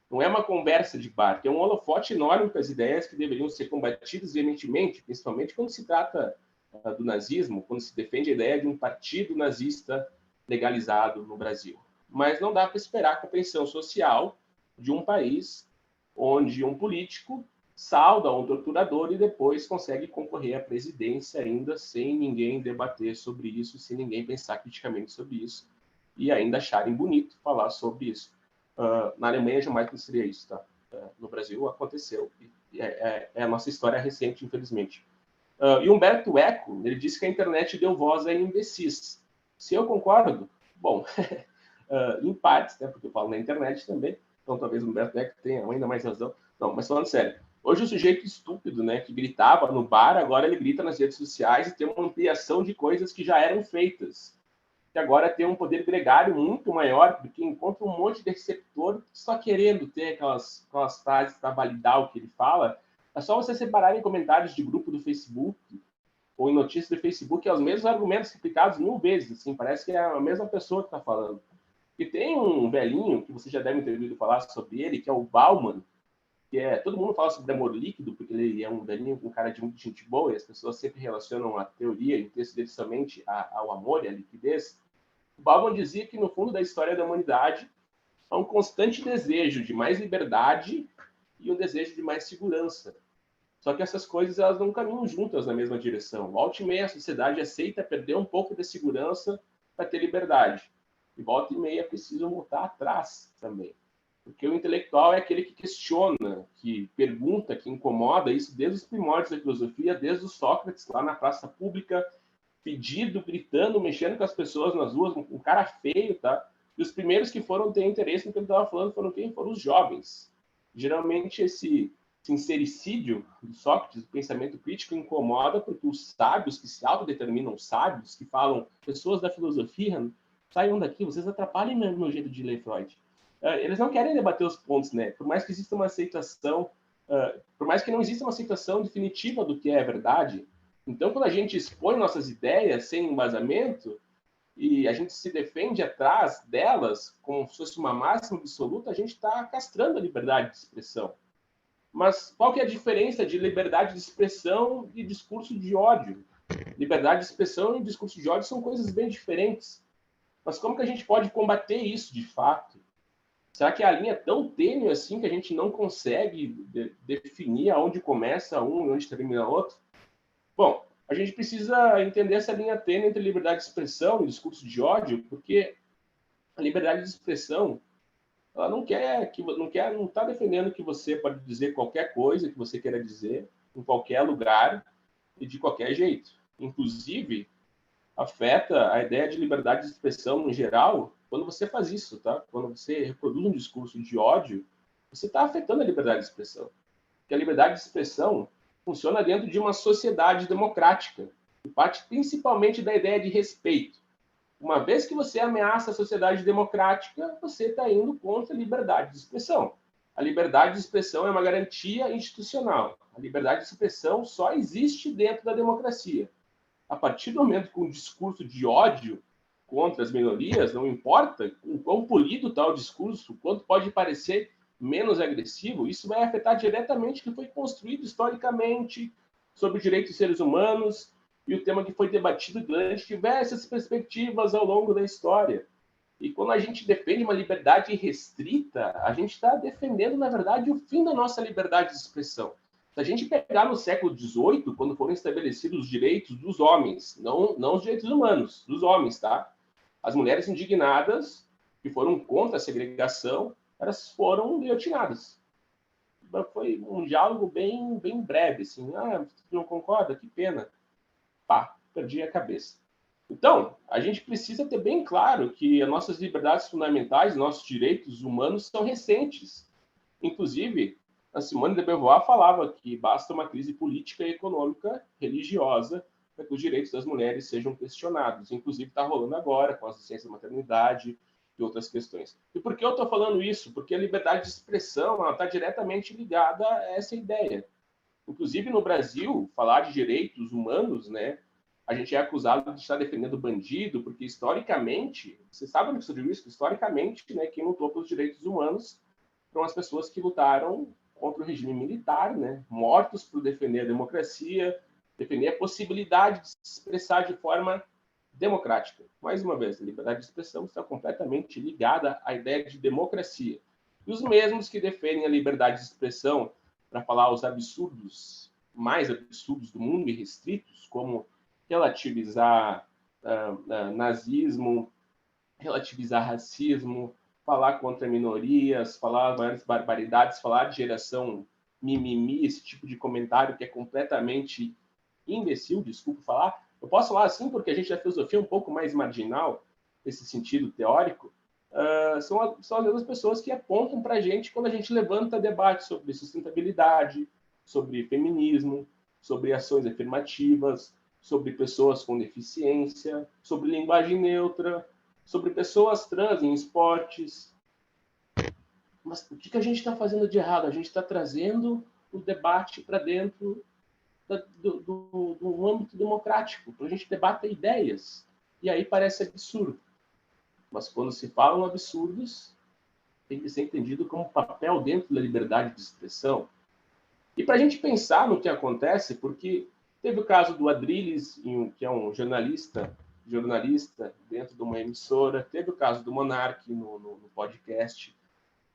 não é uma conversa de bar, é um holofote enorme para as ideias que deveriam ser combatidas veementemente, principalmente quando se trata do nazismo, quando se defende a ideia de um partido nazista legalizado no Brasil. Mas não dá para esperar a compreensão social de um país onde um político salda um torturador e depois consegue concorrer à presidência ainda sem ninguém debater sobre isso, sem ninguém pensar criticamente sobre isso e ainda acharem bonito falar sobre isso. Na Alemanha jamais aconteceria isso, tá? No Brasil aconteceu. É a nossa história recente, infelizmente. E Humberto Eco, ele disse que a internet deu voz a imbecis. Se eu concordo, bom, em partes, né, porque eu falo na internet também, então talvez o Humberto Eco tenha ainda mais razão. Não, mas falando sério, hoje o sujeito estúpido, né, que gritava no bar, agora ele grita nas redes sociais e tem uma ampliação de coisas que já eram feitas. Que agora tem um poder gregário muito maior, porque encontra um monte de receptor só querendo ter aquelas frases para validar o que ele fala. É só você separar em comentários de grupo do Facebook ou em notícias do Facebook, é os mesmos argumentos replicados 1000 vezes. Assim, parece que é a mesma pessoa que está falando. E tem um velhinho, que você já deve ter ouvido falar sobre ele, que é o Bauman, que todo mundo fala sobre amor líquido, porque ele é um velhinho com cara de muito gente boa, e as pessoas sempre relacionam a teoria e o texto dele somente ao amor e à liquidez. O Bauman dizia que, no fundo da história da humanidade, há um constante desejo de mais liberdade e um desejo de mais segurança. Só que essas coisas elas não caminham juntas na mesma direção. Volta e meia a sociedade aceita perder um pouco de segurança para ter liberdade. E volta e meia precisam voltar atrás também. Porque o intelectual é aquele que questiona, que pergunta, que incomoda, isso desde os primórdios da filosofia, desde os Sócrates, lá na praça pública, pedido, gritando, mexendo com as pessoas nas ruas, um cara feio, tá? E os primeiros que foram ter interesse no que ele estava falando foram quem? Foram os jovens. Geralmente esse sincericídio do Sócrates, o pensamento crítico, incomoda porque os sábios que se autodeterminam sábios, que falam, pessoas da filosofia, saiam daqui, vocês atrapalhem meu jeito de ler Freud. Eles não querem debater os pontos, né? Por mais que exista uma aceitação, por mais que não exista uma aceitação definitiva do que é verdade. Então, quando a gente expõe nossas ideias sem embasamento, e a gente se defende atrás delas como se fosse uma máxima absoluta, a gente está castrando a liberdade de expressão. Mas qual que é a diferença de liberdade de expressão e discurso de ódio? Liberdade de expressão e discurso de ódio são coisas bem diferentes. Mas como que a gente pode combater isso de fato? Será que a linha é tão tênue assim que a gente não consegue definir aonde começa um e onde termina outro? Bom, a gente precisa entender essa linha tênue entre liberdade de expressão e discurso de ódio, porque a liberdade de expressão, ela não está defendendo que você pode dizer qualquer coisa que você queira dizer em qualquer lugar e de qualquer jeito. Inclusive, afeta a ideia de liberdade de expressão em geral quando você faz isso, tá? Quando você reproduz um discurso de ódio, você está afetando a liberdade de expressão. Porque a liberdade de expressão funciona dentro de uma sociedade democrática e parte principalmente da ideia de respeito. Uma vez que você ameaça a sociedade democrática, você está indo contra a liberdade de expressão. A liberdade de expressão é uma garantia institucional. A liberdade de expressão só existe dentro da democracia. A partir do momento que um discurso de ódio contra as minorias, não importa o quão polido está o discurso, o quanto pode parecer menos agressivo, isso vai afetar diretamente o que foi construído historicamente sobre os direitos dos seres humanos e o tema que foi debatido durante diversas perspectivas ao longo da história. E quando a gente defende uma liberdade restrita, a gente está defendendo, na verdade, o fim da nossa liberdade de expressão. Se a gente pegar no século XVIII, quando foram estabelecidos os direitos dos homens, não os direitos humanos, dos homens, tá? As mulheres indignadas, que foram contra a segregação, elas foram guilhotinadas. Foi um diálogo bem breve, assim. Ah, você não concorda? Que pena. Pá, perdi a cabeça. Então, a gente precisa ter bem claro que as nossas liberdades fundamentais, nossos direitos humanos são recentes. Inclusive, a Simone de Beauvoir falava que basta uma crise política, econômica, religiosa, para que os direitos das mulheres sejam questionados. Inclusive, está rolando agora com as licenças de maternidade e outras questões. E por que eu estou falando isso? Porque a liberdade de expressão está diretamente ligada a essa ideia. Inclusive, no Brasil, falar de direitos humanos, né, a gente é acusado de estar defendendo bandido, porque historicamente, você sabe sobre isso? Historicamente, né, quem lutou pelos direitos humanos foram as pessoas que lutaram contra o regime militar, né, mortos por defender a democracia, defender a possibilidade de se expressar de forma democrática. Mais uma vez, a liberdade de expressão está completamente ligada à ideia de democracia. E os mesmos que defendem a liberdade de expressão para falar os absurdos, mais absurdos do mundo e restritos, como relativizar nazismo, relativizar racismo, falar contra minorias, falar várias barbaridades, falar de geração mimimi, esse tipo de comentário que é completamente imbecil, desculpa falar. Eu posso falar assim porque a gente da filosofia é um pouco mais marginal nesse sentido teórico. São as mesmas pessoas que apontam para a gente quando a gente levanta debate sobre sustentabilidade, sobre feminismo, sobre ações afirmativas, sobre pessoas com deficiência, sobre linguagem neutra, sobre pessoas trans em esportes. Mas o que a gente está fazendo de errado? A gente está trazendo o debate para dentro do âmbito democrático, para a gente debater ideias. E aí parece absurdo. Mas quando se falam absurdos, tem que ser entendido como papel dentro da liberdade de expressão. E para a gente pensar no que acontece, porque teve o caso do Adrilles, que é um jornalista dentro de uma emissora, teve o caso do Monark no podcast,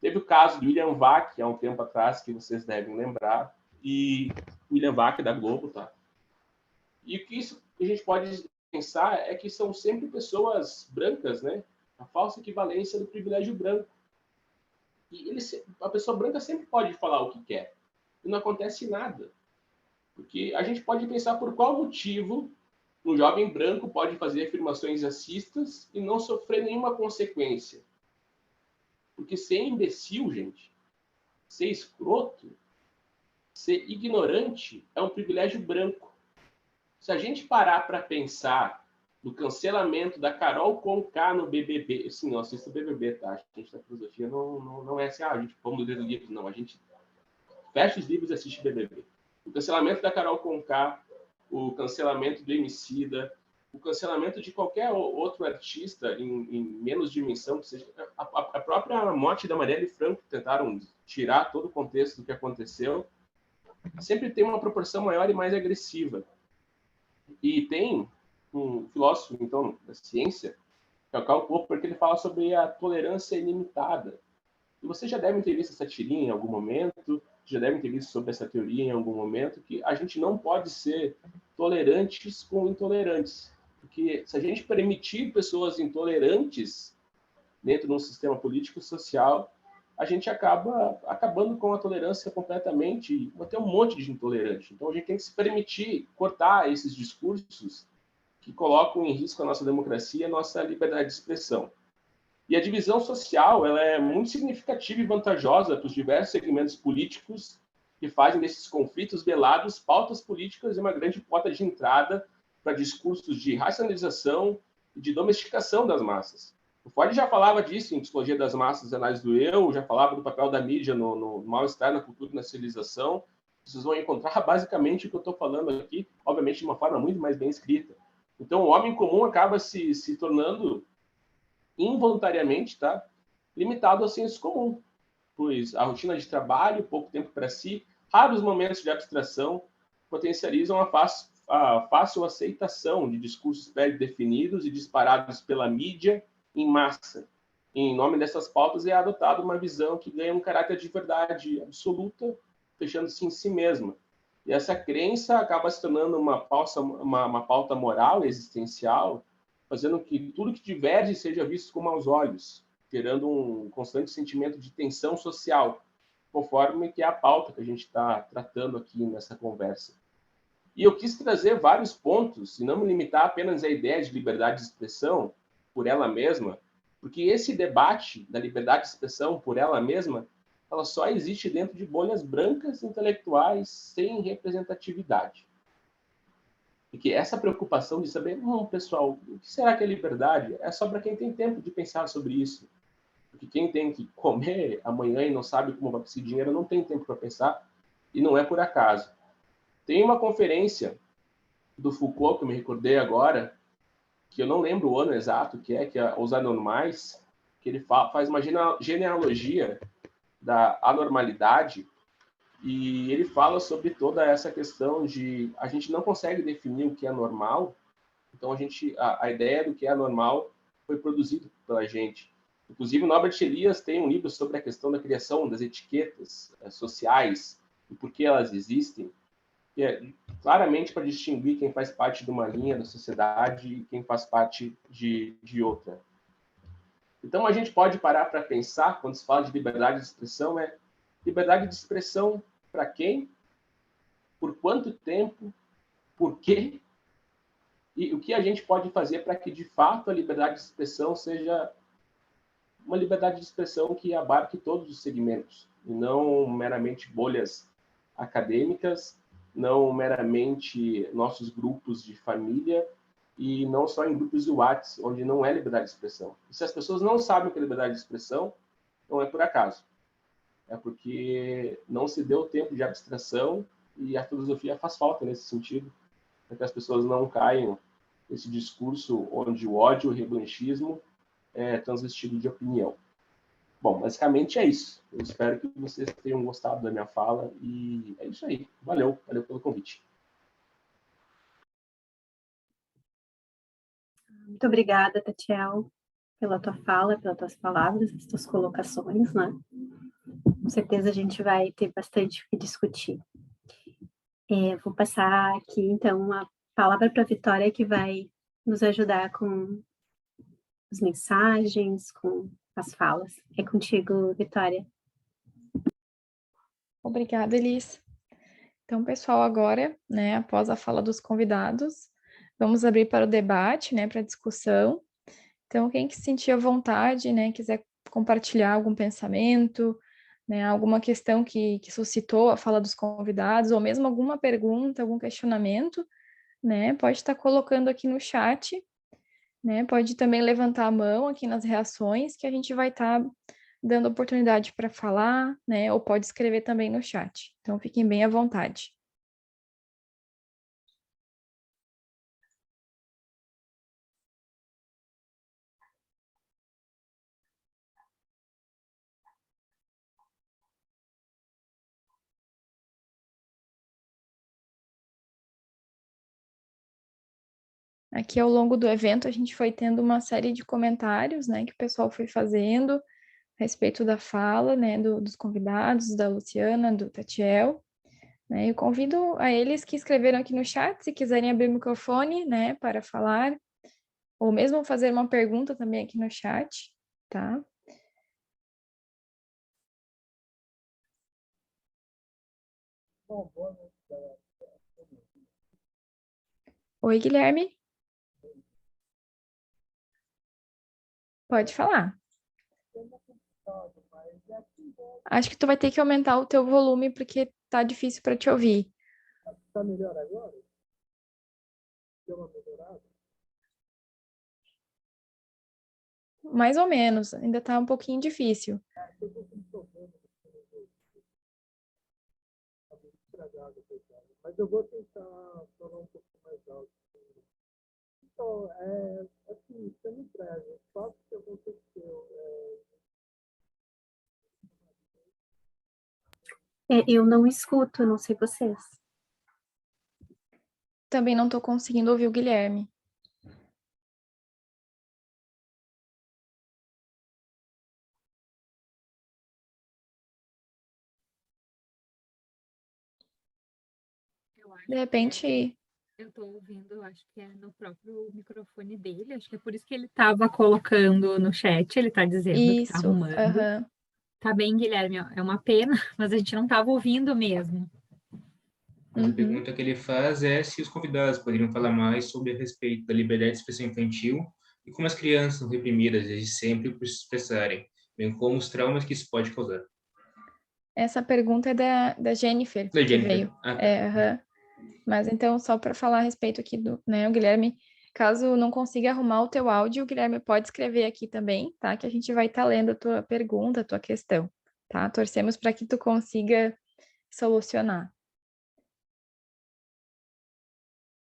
teve o caso do William Vac, há um tempo atrás, que vocês devem lembrar, e William Vac da Globo, tá? E o que isso a gente pode pensar é que são sempre pessoas brancas, né? A falsa equivalência do privilégio branco. E a pessoa branca sempre pode falar o que quer. E não acontece nada. Porque a gente pode pensar por qual motivo um jovem branco pode fazer afirmações racistas e não sofrer nenhuma consequência. Porque ser imbecil, gente, ser escroto, ser ignorante é um privilégio branco. Se a gente parar para pensar no cancelamento da Carol Conká no BBB, assim, não assisto o BBB, tá? A gente da filosofia não é assim, a gente vamos ler livros, não. A gente fecha os livros e assiste BBB. O cancelamento da Carol Conká, o cancelamento do Emicida, o cancelamento de qualquer outro artista em menos dimensão, que seja a própria morte da Marielle Franco, tentaram tirar todo o contexto do que aconteceu, sempre tem uma proporção maior e mais agressiva. E tem um filósofo, então, da ciência, que é o Karl Popper, que ele fala sobre a tolerância ilimitada. E vocês já devem ter visto essa tirinha em algum momento, já devem ter visto sobre essa teoria em algum momento, que a gente não pode ser tolerantes com intolerantes. Porque se a gente permitir pessoas intolerantes dentro de um sistema político-social, a gente acaba acabando com a tolerância completamente e vai ter um monte de intolerante. Então a gente tem que se permitir cortar esses discursos que colocam em risco a nossa democracia e a nossa liberdade de expressão. E a divisão social ela é muito significativa e vantajosa para os diversos segmentos políticos que fazem desses conflitos velados pautas políticas e uma grande porta de entrada para discursos de racionalização e de domesticação das massas. O Freud já falava disso em Psicologia das Massas, Análise do Eu, já falava do papel da mídia no mal-estar na cultura e na civilização. Vocês vão encontrar basicamente o que eu estou falando aqui, obviamente de uma forma muito mais bem escrita. Então, o homem comum acaba se tornando involuntariamente, tá, limitado ao senso comum, pois a rotina de trabalho, pouco tempo para si, raros momentos de abstração potencializam a fácil aceitação de discursos pré-definidos e disparados pela mídia em massa. Em nome dessas pautas é adotada uma visão que ganha um caráter de verdade absoluta, fechando-se em si mesma. E essa crença acaba se tornando uma pauta moral e existencial, fazendo que tudo que diverge seja visto com maus olhos, gerando um constante sentimento de tensão social, conforme que é a pauta que a gente está tratando aqui nessa conversa. E eu quis trazer vários pontos, e não me limitar apenas à ideia de liberdade de expressão por ela mesma, porque esse debate da liberdade de expressão por ela mesma, ela só existe dentro de bolhas brancas intelectuais sem representatividade. E que essa preocupação de saber, pessoal, o que será que é liberdade? É só para quem tem tempo de pensar sobre isso. Porque quem tem que comer amanhã e não sabe como vai conseguir dinheiro não tem tempo para pensar, e não é por acaso. Tem uma conferência do Foucault, que eu me recordei agora, que eu não lembro o ano exato, que é Os Anormais, que ele faz uma genealogia da anormalidade, e ele fala sobre toda essa questão de a gente não consegue definir o que é normal, então a ideia do que é normal foi produzido pela gente. Inclusive, o Norbert Elias tem um livro sobre a questão da criação das etiquetas sociais e por que elas existem, que é claramente para distinguir quem faz parte de uma linha da sociedade e quem faz parte de outra. Então, a gente pode parar para pensar, quando se fala de liberdade de expressão, liberdade de expressão para quem? Por quanto tempo? Por quê? E o que a gente pode fazer para que, de fato, a liberdade de expressão seja uma liberdade de expressão que abarque todos os segmentos, e não meramente bolhas acadêmicas, não meramente nossos grupos de família, e não só em grupos de WhatsApp, onde não é liberdade de expressão. E se as pessoas não sabem o que é liberdade de expressão, não é por acaso. É porque não se deu tempo de abstração, e a filosofia faz falta nesse sentido, para que as pessoas não caiam nesse discurso onde o ódio, o revanchismo é transvestido de opinião. Bom, basicamente é isso. Eu espero que vocês tenham gostado da minha fala, e é isso aí. Valeu pelo convite. Muito obrigada, Tatiel, pela tua fala, pelas tuas palavras, as tuas colocações, né? Com certeza a gente vai ter bastante o que discutir. Vou passar aqui, então, a palavra para a Vitória, que vai nos ajudar com as mensagens, com as falas. É contigo, Vitória. Obrigada, Elis. Então, pessoal, agora, né, após a fala dos convidados, vamos abrir para o debate, né, para a discussão. Então, quem que se sentir à vontade, né, quiser compartilhar algum pensamento, né, alguma questão que suscitou a fala dos convidados, ou mesmo alguma pergunta, algum questionamento, né, pode estar colocando aqui no chat, né, pode também levantar a mão aqui nas reações, que a gente vai estar dando oportunidade para falar, né, ou pode escrever também no chat. Então, fiquem bem à vontade. aqui ao longo do evento a gente foi tendo uma série de comentários, né, que o pessoal foi fazendo a respeito da fala, né, dos convidados, da Luciana, do Tatiel, né, eu convido a eles que escreveram aqui no chat, se quiserem abrir o microfone, né, para falar, ou mesmo fazer uma pergunta também aqui no chat, tá? Oi, Guilherme. Pode falar. Acho que tu vai ter que aumentar o teu volume porque tá difícil para te ouvir. Tá melhor agora? Deu uma melhorada? Mais ou menos, ainda tá um pouquinho difícil. Eu tô com um problema tá meio estragado, coitado. Mas eu vou tentar falar um pouco mais alto. Então, assim, sendo breve, o fato que aconteceu Eu não escuto, não sei vocês. Também não tô conseguindo ouvir o Guilherme. De repente, eu estou ouvindo, acho que é no próprio microfone dele, acho que é por isso que ele estava colocando no chat, ele está dizendo que está isso, arrumando. aham. Tá bem, Guilherme, é uma pena, mas a gente não estava ouvindo mesmo. Mas a Uhum. pergunta que ele faz é se os convidados poderiam falar mais sobre a respeito da liberdade de expressão infantil e como as crianças são reprimidas desde sempre por se expressarem, bem como os traumas que isso pode causar. Essa pergunta é da Jennifer, Da que Jennifer. veio. Ah, tá. Aham. Mas então, só para falar a respeito aqui do, né, o Guilherme, caso não consiga arrumar o teu áudio, o Guilherme pode escrever aqui também, tá? Que a gente vai estar lendo a tua pergunta, a tua questão, tá? Torcemos para que tu consiga solucionar.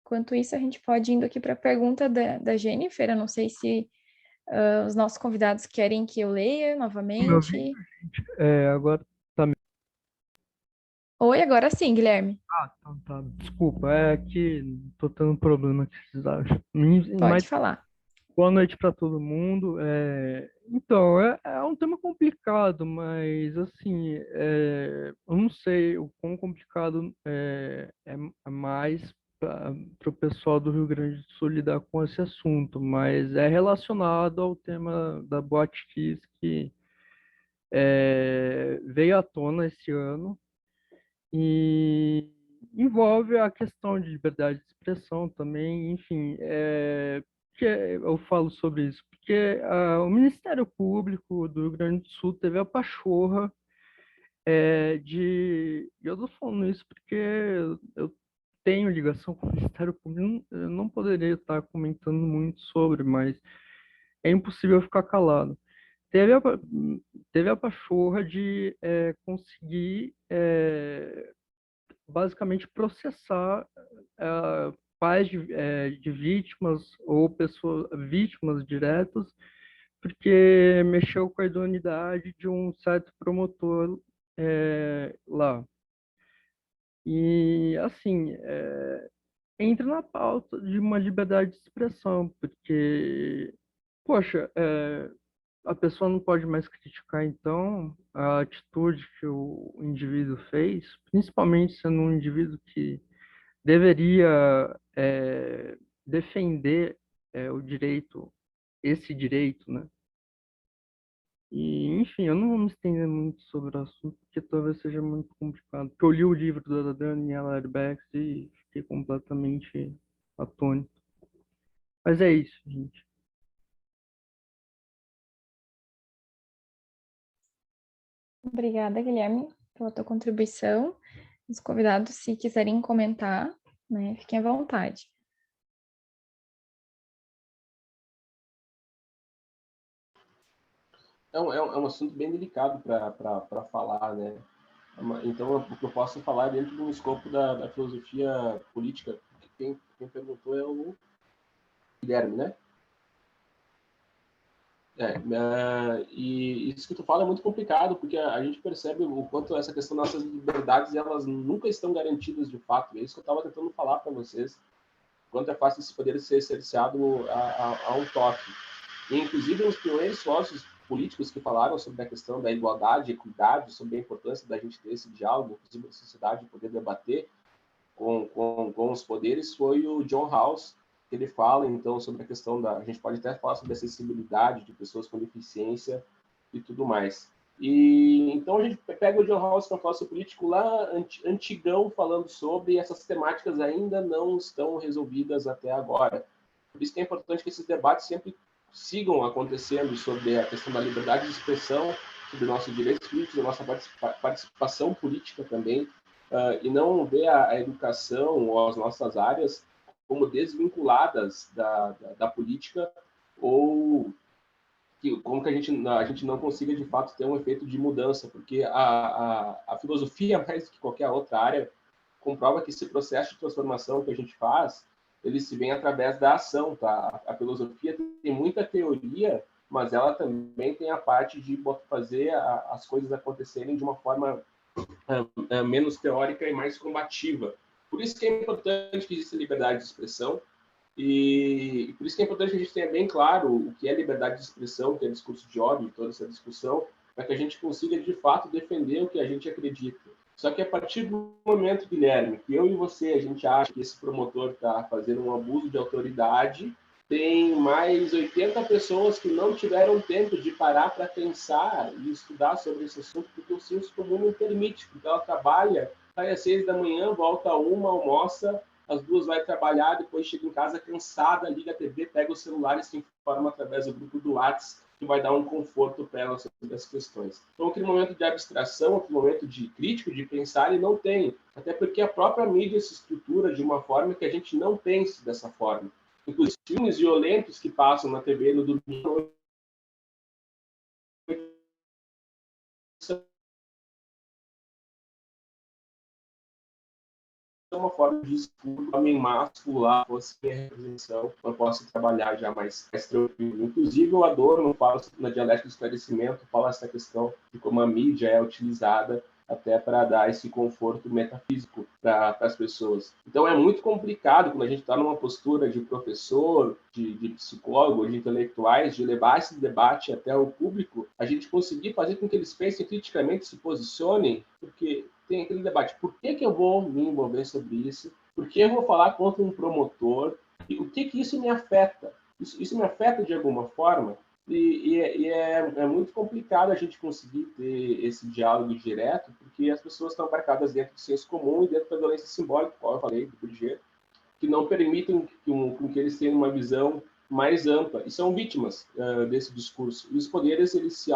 Enquanto isso, a gente pode ir indo aqui para a pergunta da Jennifer. Eu não sei se os nossos convidados querem que eu leia novamente. agora tá melhor. Oi, agora sim, Guilherme. Então tá. Desculpa, é que tô tendo um problema aqui, vocês acham. Pode Mas falar. boa noite para todo mundo. Então, é um tema complicado, mas assim, eu não sei o quão complicado é mais para o pessoal do Rio Grande do Sul lidar com esse assunto, mas é relacionado ao tema da Boate Kiss que veio à tona esse ano e envolve a questão de liberdade de expressão também, enfim, que eu falo sobre isso, porque o Ministério Público do Rio Grande do Sul teve a pachorra eu estou falando isso porque eu tenho ligação com o Ministério Público, eu não poderia estar comentando muito sobre, mas é impossível ficar calado. Teve a pachorra de conseguir basicamente processar pais de vítimas ou pessoas vítimas diretas, porque mexeu com a idoneidade de um certo promotor lá. E, assim, entra na pauta de uma liberdade de expressão, porque, poxa, a pessoa não pode mais criticar, então, a atitude que o indivíduo fez, principalmente sendo um indivíduo que deveria defender o direito, esse direito, né? E, enfim, eu não vou me estender muito sobre o assunto, porque talvez seja muito complicado. Porque eu li o livro da Daniela Herbex e fiquei completamente atônito. Mas é isso, gente. Obrigada, Guilherme, pela tua contribuição. Os convidados, se quiserem comentar, né, fiquem à vontade. É um assunto bem delicado para falar, né? Então, o que eu posso falar dentro do escopo da filosofia política, que quem perguntou é o Guilherme, né? E isso que tu fala é muito complicado, porque a gente percebe o quanto essa questão das nossas liberdades, elas nunca estão garantidas de fato. É isso que eu estava tentando falar para vocês. quanto é fácil esse poder ser cerceado a um toque. E, inclusive, os primeiros sócios políticos que falaram sobre a questão da igualdade, equidade, sobre a importância da gente ter esse diálogo, inclusive da sociedade poder debater com os poderes, foi o John Rawls, que ele fala, então, sobre a questão a gente pode até falar sobre a acessibilidade de pessoas com deficiência e tudo mais. E então a gente pega o John Rawls, que é um filósofo político lá antigão, falando sobre essas temáticas ainda não estão resolvidas até agora. Por isso que é importante que esses debates sempre sigam acontecendo sobre a questão da liberdade de expressão, sobre nossos direitos políticos, a nossa participação política também, e não ver a educação ou as nossas áreas como desvinculadas da política, ou como que a gente não consiga, de fato, ter um efeito de mudança, porque a filosofia, mais do que qualquer outra área, comprova que esse processo de transformação que a gente faz, ele se vem através da ação, tá? A filosofia tem muita teoria, mas ela também tem a parte de fazer as coisas acontecerem de uma forma menos teórica e mais combativa. Por isso que é importante que exista liberdade de expressão, e por isso que é importante que a gente tenha bem claro o que é liberdade de expressão, o que é discurso de ódio, toda essa discussão, para que a gente consiga, de fato, defender o que a gente acredita. Só que a partir do momento, Guilherme, que eu e você, a gente acha que esse promotor está fazendo um abuso de autoridade, tem mais 80 pessoas que não tiveram tempo de parar para pensar e estudar sobre esse assunto, porque o senso comum não permite, porque ela trabalha, sai às 6 da manhã, volta a 1, almoça, as duas vai trabalhar, depois chega em casa cansada, liga a TV, pega o celular e se informa através do grupo do WhatsApp, que vai dar um conforto para ela sobre as questões. Então, aquele momento de abstração, aquele momento de crítico, de pensar, ele não tem. Até porque a própria mídia se estrutura de uma forma que a gente não pense dessa forma. Inclusive, filmes violentos que passam na TV no domingo, uma forma de escudo, homem másculo lá, fosse a representação, eu posso trabalhar já mais tranquilo. Inclusive, o Adorno fala na dialética do esclarecimento, fala essa questão de como a mídia é utilizada até para dar esse conforto metafísico para as pessoas. Então, é muito complicado quando a gente está numa postura de professor, de psicólogo, de intelectuais, de levar esse debate até o público, a gente conseguir fazer com que eles pensem criticamente, se posicionem, porque tem aquele debate, por que eu vou me envolver sobre isso? Por que eu vou falar contra um promotor? E o que isso me afeta? Isso me afeta de alguma forma? E é muito complicado a gente conseguir ter esse diálogo direto, porque as pessoas estão marcadas dentro do senso comum e dentro da violência simbólica, como eu falei, do Bourdieu, que não permitem que eles tenham uma visão mais ampla, e são vítimas desse discurso. E os poderes, eles se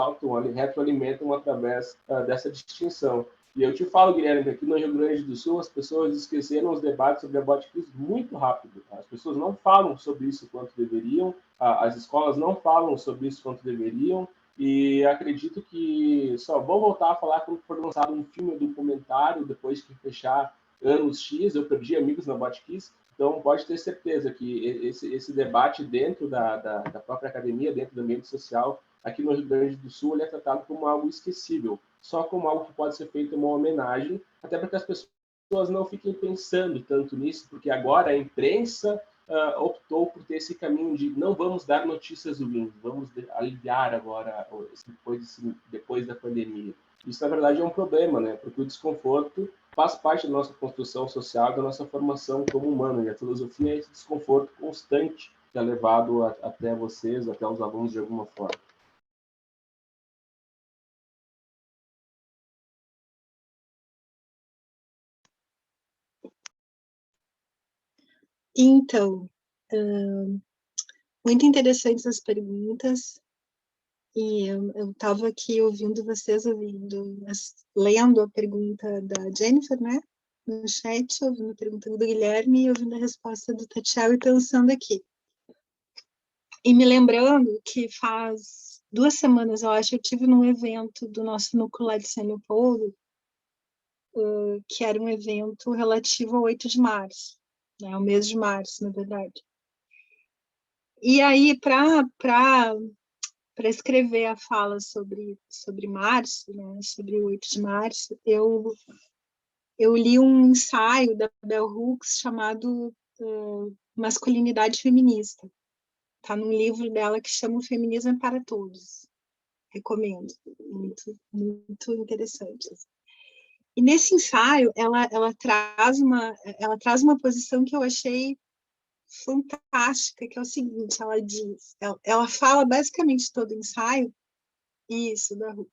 retroalimentam através dessa distinção. E eu te falo, Guilherme, que aqui no Rio Grande do Sul, as pessoas esqueceram os debates sobre a Botkiss muito rápido. Tá? As pessoas não falam sobre isso quanto deveriam, as escolas não falam sobre isso quanto deveriam, e acredito que só vou voltar a falar quando for lançado um filme ou documentário, depois que fechar anos X. Eu perdi amigos na Botkiss, então pode ter certeza que esse debate dentro da própria academia, dentro do ambiente social, aqui no Rio Grande do Sul, ele é tratado como algo esquecível, só como algo que pode ser feito uma homenagem, até para que as pessoas não fiquem pensando tanto nisso, porque agora a imprensa optou por ter esse caminho de não vamos dar notícias ruins, vamos aliviar agora depois da pandemia. Isso, na verdade, é um problema, né? Porque o desconforto faz parte da nossa construção social, da nossa formação como humano, e a filosofia é esse desconforto constante que é levado até vocês, até os alunos de alguma forma. Então, muito interessantes as perguntas, e eu estava aqui ouvindo vocês, lendo a pergunta da Jennifer, né, no chat, ouvindo a pergunta do Guilherme e ouvindo a resposta do Tatiel e pensando aqui. E me lembrando que faz 2 semanas, eu acho, eu tive num evento do nosso núcleo lá de São Leopoldo, que era um evento relativo ao 8 de março, né, ao mês de março, na verdade. E aí, para escrever a fala sobre março, né, sobre o 8 de março, eu li um ensaio da Bell Hooks chamado Masculinidade Feminista. Está num livro dela que chama O Feminismo é para Todos. Recomendo. Muito, muito interessante. E nesse ensaio, ela traz uma posição que eu achei fantástica, que é o seguinte, ela fala basicamente todo o ensaio, isso, da Ruth.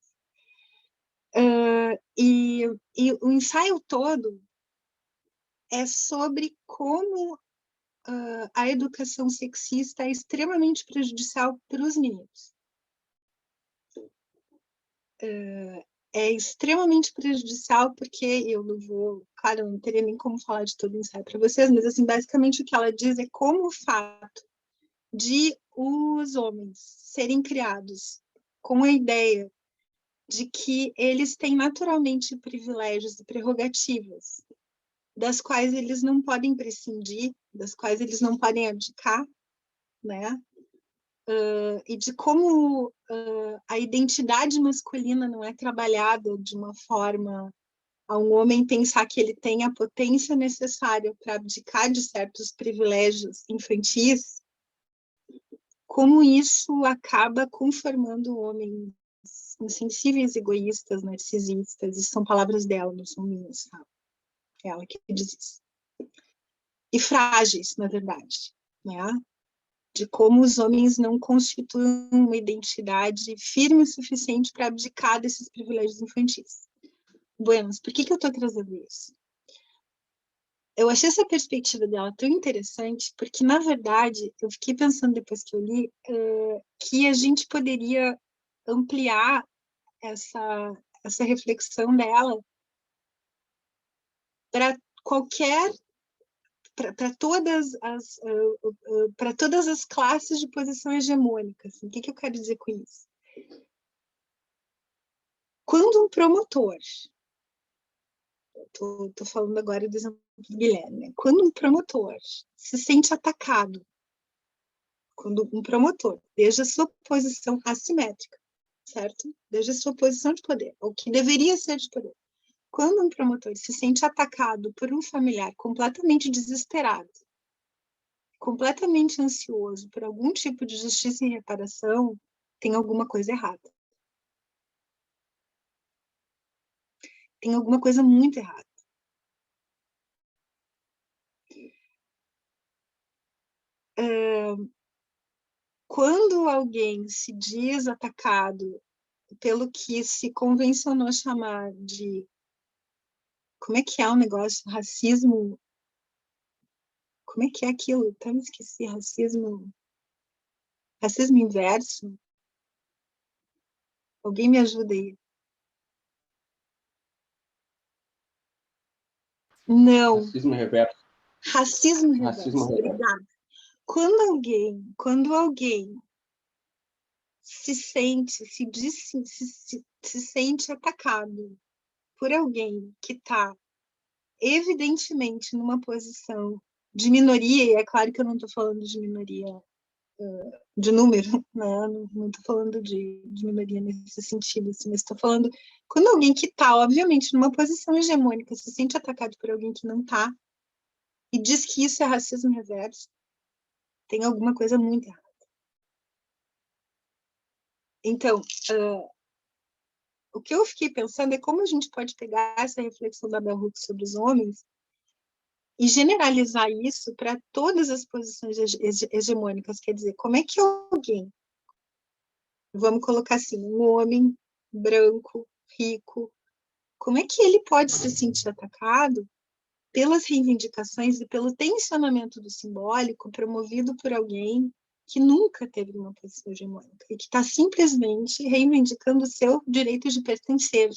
E o ensaio todo é sobre como a educação sexista é extremamente prejudicial para os meninos. É extremamente prejudicial porque eu não vou, claro, eu não teria nem como falar de todo o ensaio para vocês, mas assim, basicamente o que ela diz é como o fato de os homens serem criados com a ideia de que eles têm naturalmente privilégios e prerrogativas, das quais eles não podem prescindir, das quais eles não podem abdicar, né? E de como a identidade masculina não é trabalhada de uma forma a um homem pensar que ele tem a potência necessária para abdicar de certos privilégios infantis, como isso acaba conformando homens insensíveis, egoístas, narcisistas, e são palavras dela, não são minhas, sabe? É ela que diz isso. E frágeis, na verdade, né? De como os homens não constituem uma identidade firme o suficiente para abdicar desses privilégios infantis. Buenas, por que eu estou trazendo isso? Eu achei essa perspectiva dela tão interessante, porque, na verdade, eu fiquei pensando depois que eu li, que a gente poderia ampliar essa reflexão dela para qualquer, para todas as classes de posição hegemônica. Assim. O que eu quero dizer com isso? Quando um promotor, estou falando agora do exemplo do Guilherme, né? Quando um promotor se sente atacado, quando um promotor, desde a sua posição assimétrica, certo? Desde a sua posição de poder, ou que deveria ser de poder. Quando um promotor se sente atacado por um familiar completamente desesperado, completamente ansioso por algum tipo de justiça e reparação, tem alguma coisa errada. Tem alguma coisa muito errada. Quando alguém se diz atacado pelo que se convencionou chamar de... Como é que é o negócio? Racismo... Como é que é aquilo? Até me esqueci. Racismo inverso? Alguém me ajuda aí. Não. Racismo reverso. Racismo reverso. Racismo reverso. Obrigada. Quando alguém se sente atacado por alguém que está evidentemente numa posição de minoria, e é claro que eu não estou falando de minoria de número, né? Não estou falando de minoria nesse sentido, assim, mas estou falando quando alguém que está, obviamente, numa posição hegemônica se sente atacado por alguém que não está e diz que isso é racismo reverso, tem alguma coisa muito errada. Então, o que eu fiquei pensando é como a gente pode pegar essa reflexão da Bell Hooks sobre os homens e generalizar isso para todas as posições hegemônicas. Quer dizer, como é que alguém, vamos colocar assim, um homem branco, rico, como é que ele pode se sentir atacado pelas reivindicações e pelo tensionamento do simbólico promovido por alguém que nunca teve uma posição hegemônica e que está simplesmente reivindicando o seu direito de pertencer,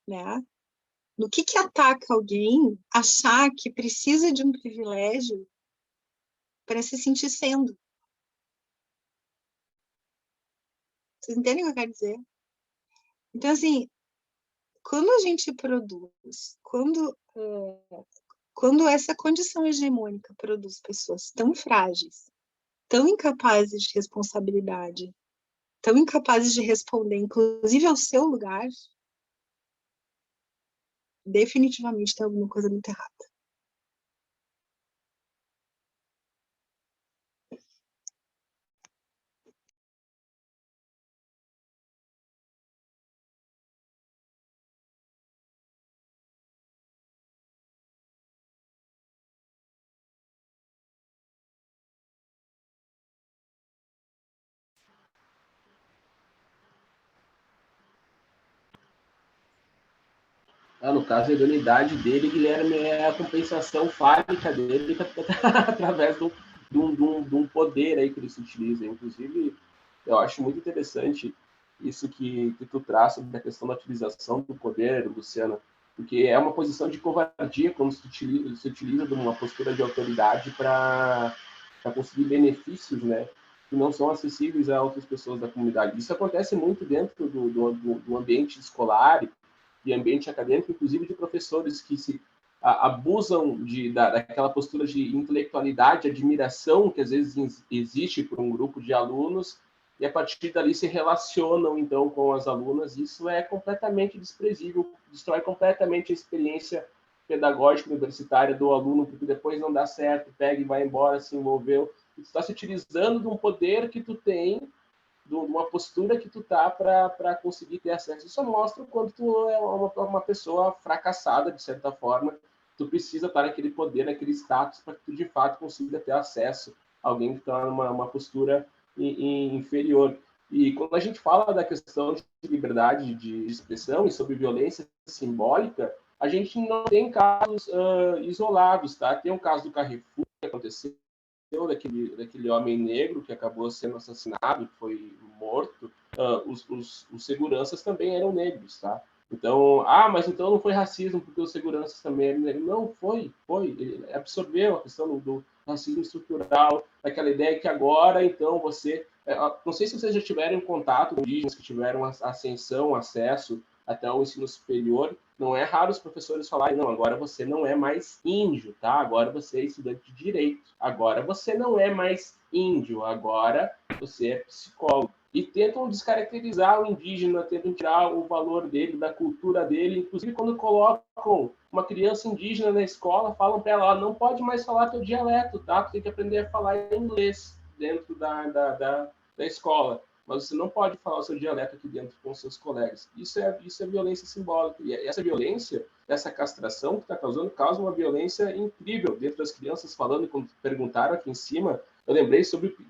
né? No que ataca alguém achar que precisa de um privilégio para se sentir sendo? Vocês entendem o que eu quero dizer? Então, assim, quando a gente produz, quando essa condição hegemônica produz pessoas tão frágeis, tão incapazes de responsabilidade, tão incapazes de responder, inclusive ao seu lugar, definitivamente tem alguma coisa muito errada. No caso, a idoneidade dele, Guilherme, é a compensação fálica dele através de um poder aí que ele se utiliza. Inclusive, eu acho muito interessante isso que tu traz sobre a questão da utilização do poder, Luciana, porque é uma posição de covardia quando se utiliza de uma postura de autoridade para conseguir benefícios, né, que não são acessíveis a outras pessoas da comunidade. Isso acontece muito dentro do ambiente escolar e ambiente acadêmico, inclusive de professores que se abusam daquela postura de intelectualidade, admiração que às vezes existe por um grupo de alunos, e a partir dali se relacionam então com as alunas. Isso é completamente desprezível, destrói completamente a experiência pedagógica universitária do aluno, porque depois não dá certo, pega e vai embora, se envolveu. Tu está se utilizando de um poder que tu tem, de uma postura que tu tá para conseguir ter acesso. Isso mostra o quanto tu é uma pessoa fracassada, de certa forma. Tu precisa estar naquele poder, naquele status, para que tu, de fato, consiga ter acesso a alguém que está numa postura inferior. E quando a gente fala da questão de liberdade de expressão e sobre violência simbólica, a gente não tem casos isolados, tá? Tem um caso do Carrefour que aconteceu, daquele homem negro que acabou sendo assassinado, que foi morto. Os seguranças também eram negros, tá? Então, mas então não foi racismo porque os seguranças também eram negros. Não, foi. Ele absorveu a questão do racismo estrutural, daquela ideia que agora, então, você... não sei se vocês já tiveram contato com indígenas que tiveram ascensão, acesso até o ensino superior. Não é raro os professores falarem, não, agora você não é mais índio, tá? Agora você é estudante de direito. Agora você não é mais índio, agora você é psicólogo. E tentam descaracterizar o indígena, tentam tirar o valor dele, da cultura dele. Inclusive, quando colocam uma criança indígena na escola, falam para ela, não pode mais falar teu dialeto, tá? Tu tem que aprender a falar inglês dentro da escola. Mas você não pode falar o seu dialeto aqui dentro com seus colegas. Isso é violência simbólica. E essa violência, essa castração que está causando, causa uma violência incrível dentro das crianças. Falando, quando perguntaram aqui em cima, eu lembrei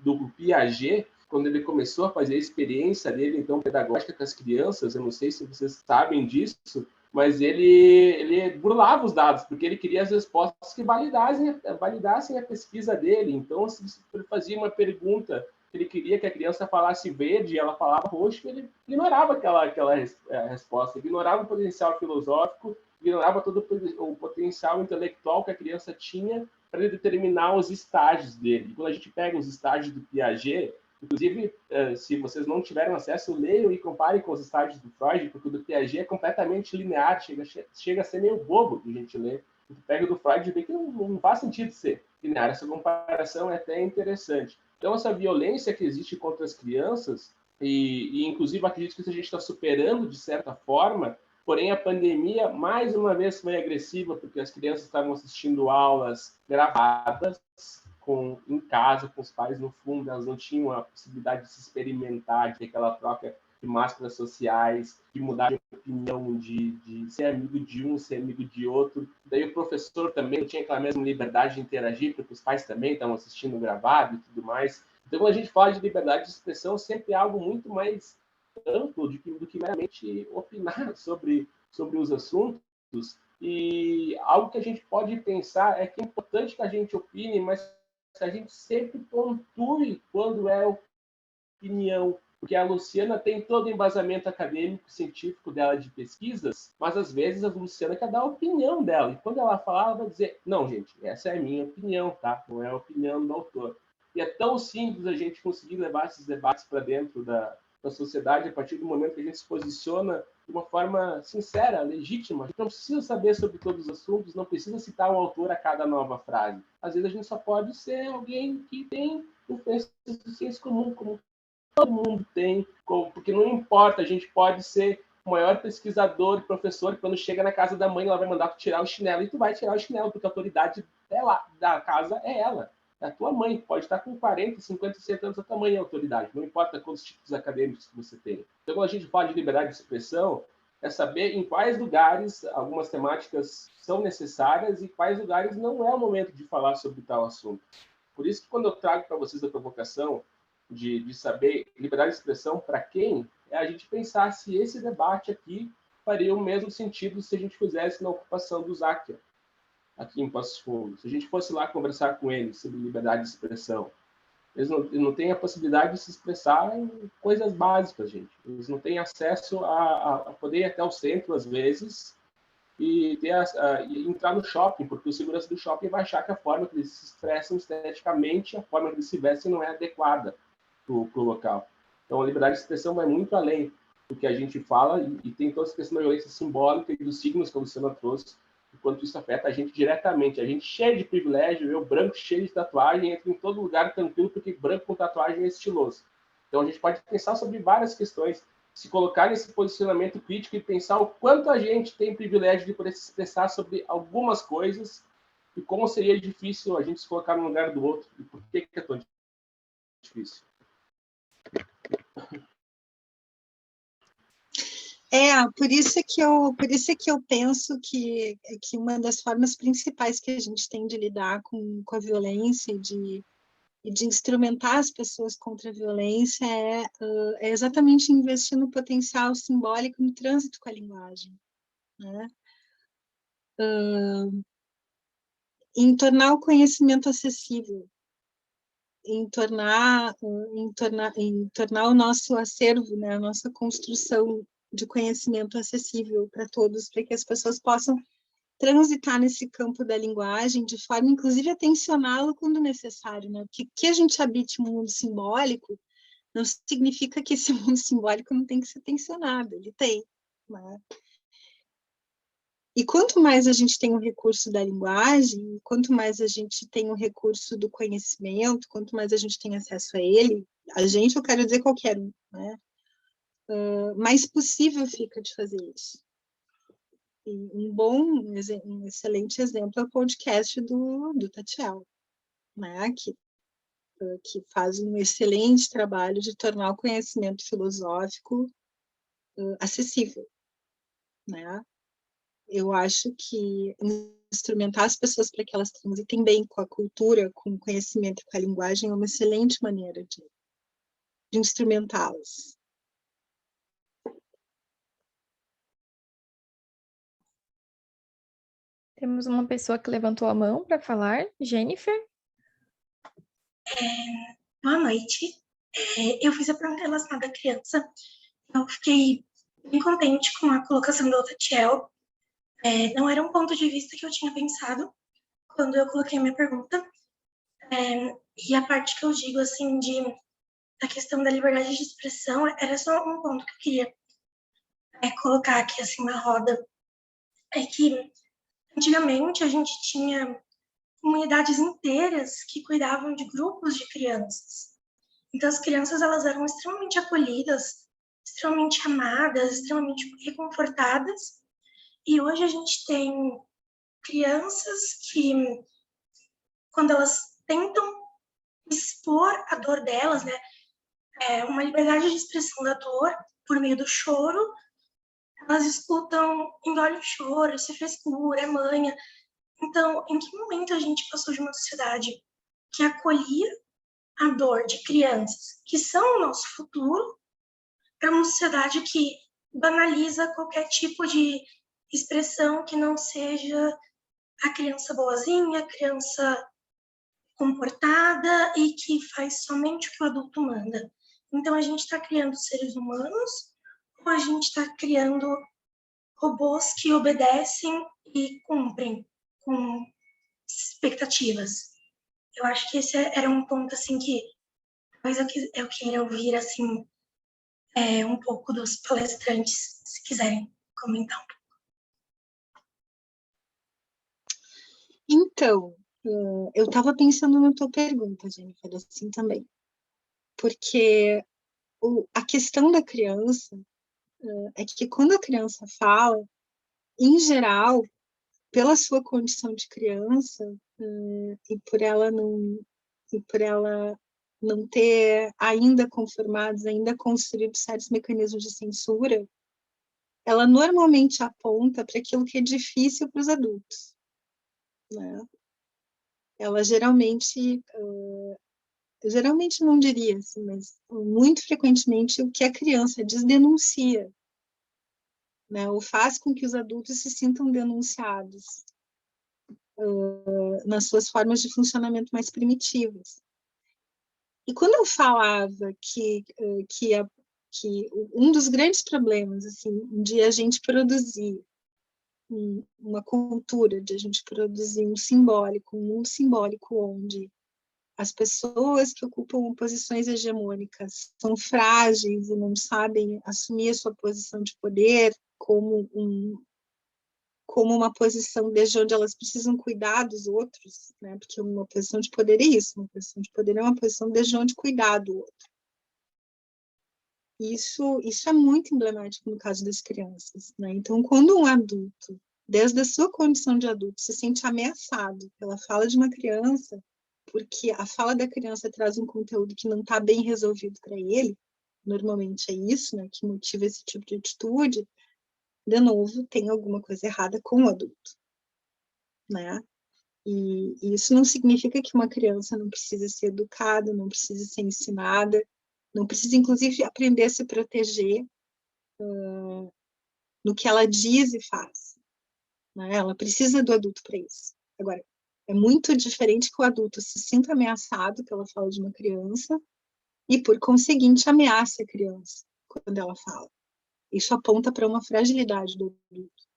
do Piaget, quando ele começou a fazer a experiência dele, então, pedagógica com as crianças. Eu não sei se vocês sabem disso, mas ele burlava os dados, porque ele queria as respostas que validassem a pesquisa dele. Então, se ele fazia uma pergunta, ele queria que a criança falasse verde e ela falava roxo, ele ignorava aquela resposta, ignorava o potencial filosófico, ignorava todo o potencial intelectual que a criança tinha para determinar os estágios dele. E quando a gente pega os estágios do Piaget, inclusive, se vocês não tiveram acesso, leiam e comparem com os estágios do Freud, porque o do Piaget é completamente linear, chega a ser meio bobo de a gente ler. Tu pega o do Freud e vê que não faz sentido ser linear. Essa comparação é até interessante. Então, essa violência que existe contra as crianças, e inclusive acredito que a gente está superando de certa forma, porém a pandemia mais uma vez foi agressiva, porque as crianças estavam assistindo aulas gravadas em casa, com os pais no fundo, elas não tinham a possibilidade de se experimentar, de ter aquela troca de máscaras sociais, de mudar de opinião, de ser amigo de um, ser amigo de outro. Daí o professor também não tinha aquela mesma liberdade de interagir, porque os pais também estavam assistindo gravado e tudo mais. Então, quando a gente fala de liberdade de expressão, sempre é algo muito mais amplo do que meramente opinar sobre os assuntos. E algo que a gente pode pensar é que é importante que a gente opine, mas que a gente sempre pontue quando é opinião, porque a Luciana tem todo o embasamento acadêmico, científico dela de pesquisas, mas às vezes a Luciana quer dar a opinião dela, e quando ela falar, ela vai dizer, não, gente, essa é a minha opinião, tá? Não é a opinião do autor. E é tão simples a gente conseguir levar esses debates para dentro da sociedade a partir do momento que a gente se posiciona de uma forma sincera, legítima. A gente não precisa saber sobre todos os assuntos, não precisa citar um autor a cada nova frase. Às vezes a gente só pode ser alguém que tem influências do senso comum, como todo mundo tem, porque não importa, a gente pode ser o maior pesquisador e professor, que quando chega na casa da mãe, ela vai mandar tu tirar o chinelo, e tu vai tirar o chinelo, porque a autoridade da casa é ela. É a tua mãe, pode estar com 40, 50, 60 anos, a tua mãe é a autoridade, não importa quantos tipos acadêmicos que você tem. Então, quando a gente fala de liberdade de expressão, é saber em quais lugares algumas temáticas são necessárias e quais lugares não é o momento de falar sobre tal assunto. Por isso que quando eu trago para vocês a provocação de saber liberdade de expressão para quem, é a gente pensar se esse debate aqui faria o mesmo sentido se a gente fizesse na ocupação do Záquia, aqui em Passo Fundo. Se a gente fosse lá conversar com eles sobre liberdade de expressão, eles não têm a possibilidade de se expressar em coisas básicas, gente. Eles não têm acesso a poder ir até o centro, às vezes, e entrar no shopping, porque o segurança do shopping vai achar que a forma que eles se expressam esteticamente, a forma que eles se vestem não é adequada para o local. Então, a liberdade de expressão vai muito além do que a gente fala e tem toda essa questão da violência simbólica e dos signos que a Luciana trouxe, enquanto isso afeta a gente diretamente. A gente cheio de privilégio, eu branco cheio de tatuagem, entra em todo lugar tranquilo, porque branco com tatuagem é estiloso. Então, a gente pode pensar sobre várias questões, se colocar nesse posicionamento crítico e pensar o quanto a gente tem privilégio de poder se expressar sobre algumas coisas e como seria difícil a gente se colocar no lugar do outro e por que é tão difícil. Por isso que eu penso que uma das formas principais que a gente tem de lidar com a violência e de instrumentar as pessoas contra a violência é exatamente investir no potencial simbólico, no trânsito com a linguagem, né? Em tornar o conhecimento acessível, em tornar o nosso acervo, né, a nossa construção de conhecimento acessível para todos, para que as pessoas possam transitar nesse campo da linguagem de forma, inclusive, a tensioná-lo quando necessário, né? Porque que a gente habite um mundo simbólico não significa que esse mundo simbólico não tem que ser tensionado, ele tem, né? E quanto mais a gente tem o recurso da linguagem, quanto mais a gente tem o recurso do conhecimento, quanto mais a gente tem acesso a ele, eu quero dizer qualquer um, né? Mais possível fica de fazer isso. E um excelente exemplo é o podcast do Tatiel, né? Que faz um excelente trabalho de tornar o conhecimento filosófico acessível, né? Eu acho que instrumentar as pessoas para que elas transitem bem com a cultura, com o conhecimento e com a linguagem é uma excelente maneira de instrumentá-las. Temos uma pessoa que levantou a mão para falar, Jennifer. Boa noite. Eu fiz a pergunta relacionada à criança. Eu fiquei bem contente com a colocação do Tatiel. Não era um ponto de vista que eu tinha pensado quando eu coloquei a minha pergunta. E a parte que eu digo, assim, da questão da liberdade de expressão, era só um ponto que eu queria colocar aqui, assim, na roda. É que, antigamente, a gente tinha comunidades inteiras que cuidavam de grupos de crianças. Então, as crianças, elas eram extremamente acolhidas, extremamente amadas, extremamente reconfortadas. E hoje a gente tem crianças que, quando elas tentam expor a dor delas, né, uma liberdade de expressão da dor por meio do choro, elas escutam, engole o choro, isso é frescura, é manha. Então, em que momento a gente passou de uma sociedade que acolhia a dor de crianças, que são o nosso futuro, para uma sociedade que banaliza qualquer tipo de expressão que não seja a criança boazinha, a criança comportada e que faz somente o que o adulto manda. Então, a gente está criando seres humanos ou a gente está criando robôs que obedecem e cumprem com expectativas? Eu acho que esse era um ponto, assim, que talvez eu queria ouvir, assim, um pouco dos palestrantes, se quiserem comentar um pouco. Então, eu estava pensando na tua pergunta, Jennifer, assim também. Porque a questão da criança é que quando a criança fala, em geral, pela sua condição de criança, e por ela não ter ainda conformados, ainda construído certos mecanismos de censura, ela normalmente aponta para aquilo que é difícil para os adultos, né? Ela geralmente não diria assim, mas muito frequentemente o que a criança desdenuncia né? Ou faz com que os adultos se sintam denunciados nas suas formas de funcionamento mais primitivas. E quando eu falava que um dos grandes problemas, assim, de a gente produzir uma cultura, de a gente produzir um mundo simbólico onde as pessoas que ocupam posições hegemônicas são frágeis e não sabem assumir a sua posição de poder como uma posição desde onde elas precisam cuidar dos outros, né? Porque uma posição de poder é isso, uma posição de poder é uma posição desde onde cuidar do outro. Isso é muito emblemático no caso das crianças, né? Então, quando um adulto, desde a sua condição de adulto, se sente ameaçado pela fala de uma criança, porque a fala da criança traz um conteúdo que não está bem resolvido para ele, normalmente é isso, né, que motiva esse tipo de atitude, de novo, tem alguma coisa errada com o adulto, né? E isso não significa que uma criança não precisa ser educada, não precisa ser ensinada, não precisa, inclusive, aprender a se proteger no que ela diz e faz, né? Ela precisa do adulto para isso. Agora, é muito diferente que o adulto se sinta ameaçado pela fala de uma criança e, por conseguinte, ameace a criança quando ela fala. Isso aponta para uma fragilidade do adulto.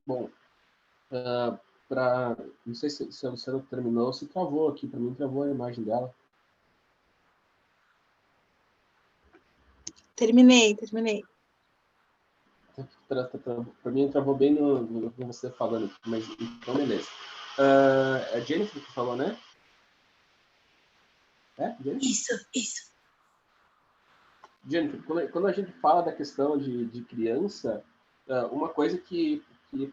Bom, não sei se a Luciana terminou, se travou aqui, para mim travou a imagem dela. Terminei. Para mim travou bem no você falando, mas então beleza. É Jennifer que falou, né? É, Jennifer? Isso. Jennifer, quando a gente fala da questão de criança, uma coisa que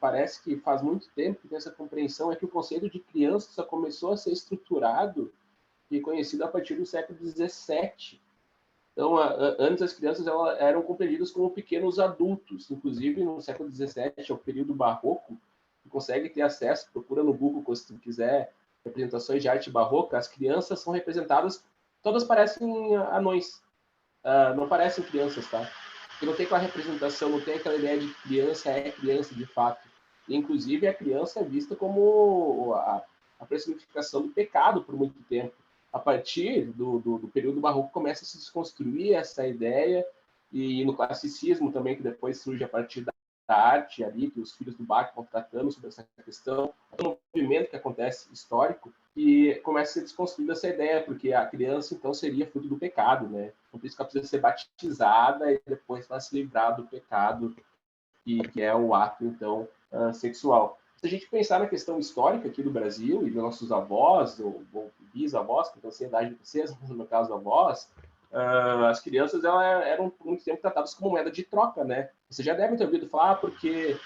parece que faz muito tempo que tem essa compreensão é que o conceito de criança só começou a ser estruturado e conhecido a partir do século XVII. Então, antes as crianças eram compreendidas como pequenos adultos. Inclusive, no século XVII, é o período barroco, tu consegue ter acesso, procura no Google, se tu quiser, representações de arte barroca, as crianças são representadas, todas parecem anões. Não parecem crianças, tá? Porque não tem aquela representação, não tem aquela ideia de criança é criança de fato. E, inclusive, a criança é vista como a personificação do pecado por muito tempo. A partir do período barroco começa a se desconstruir essa ideia, e no classicismo também, que depois surge a partir da arte ali, que os filhos do Bach vão tratando sobre essa questão, é um movimento que acontece histórico, e começa a ser desconstruída essa ideia, porque a criança, então, seria fruto do pecado, né? Por isso que ela precisa ser batizada e depois vai se livrar do pecado, que é o ato, então, sexual. Se a gente pensar na questão histórica aqui do Brasil e dos nossos avós, ou bisavós, que estão sem idade de vocês, no caso avós, as crianças eram por muito tempo tratadas como moeda de troca, né? Você já deve ter ouvido falar porque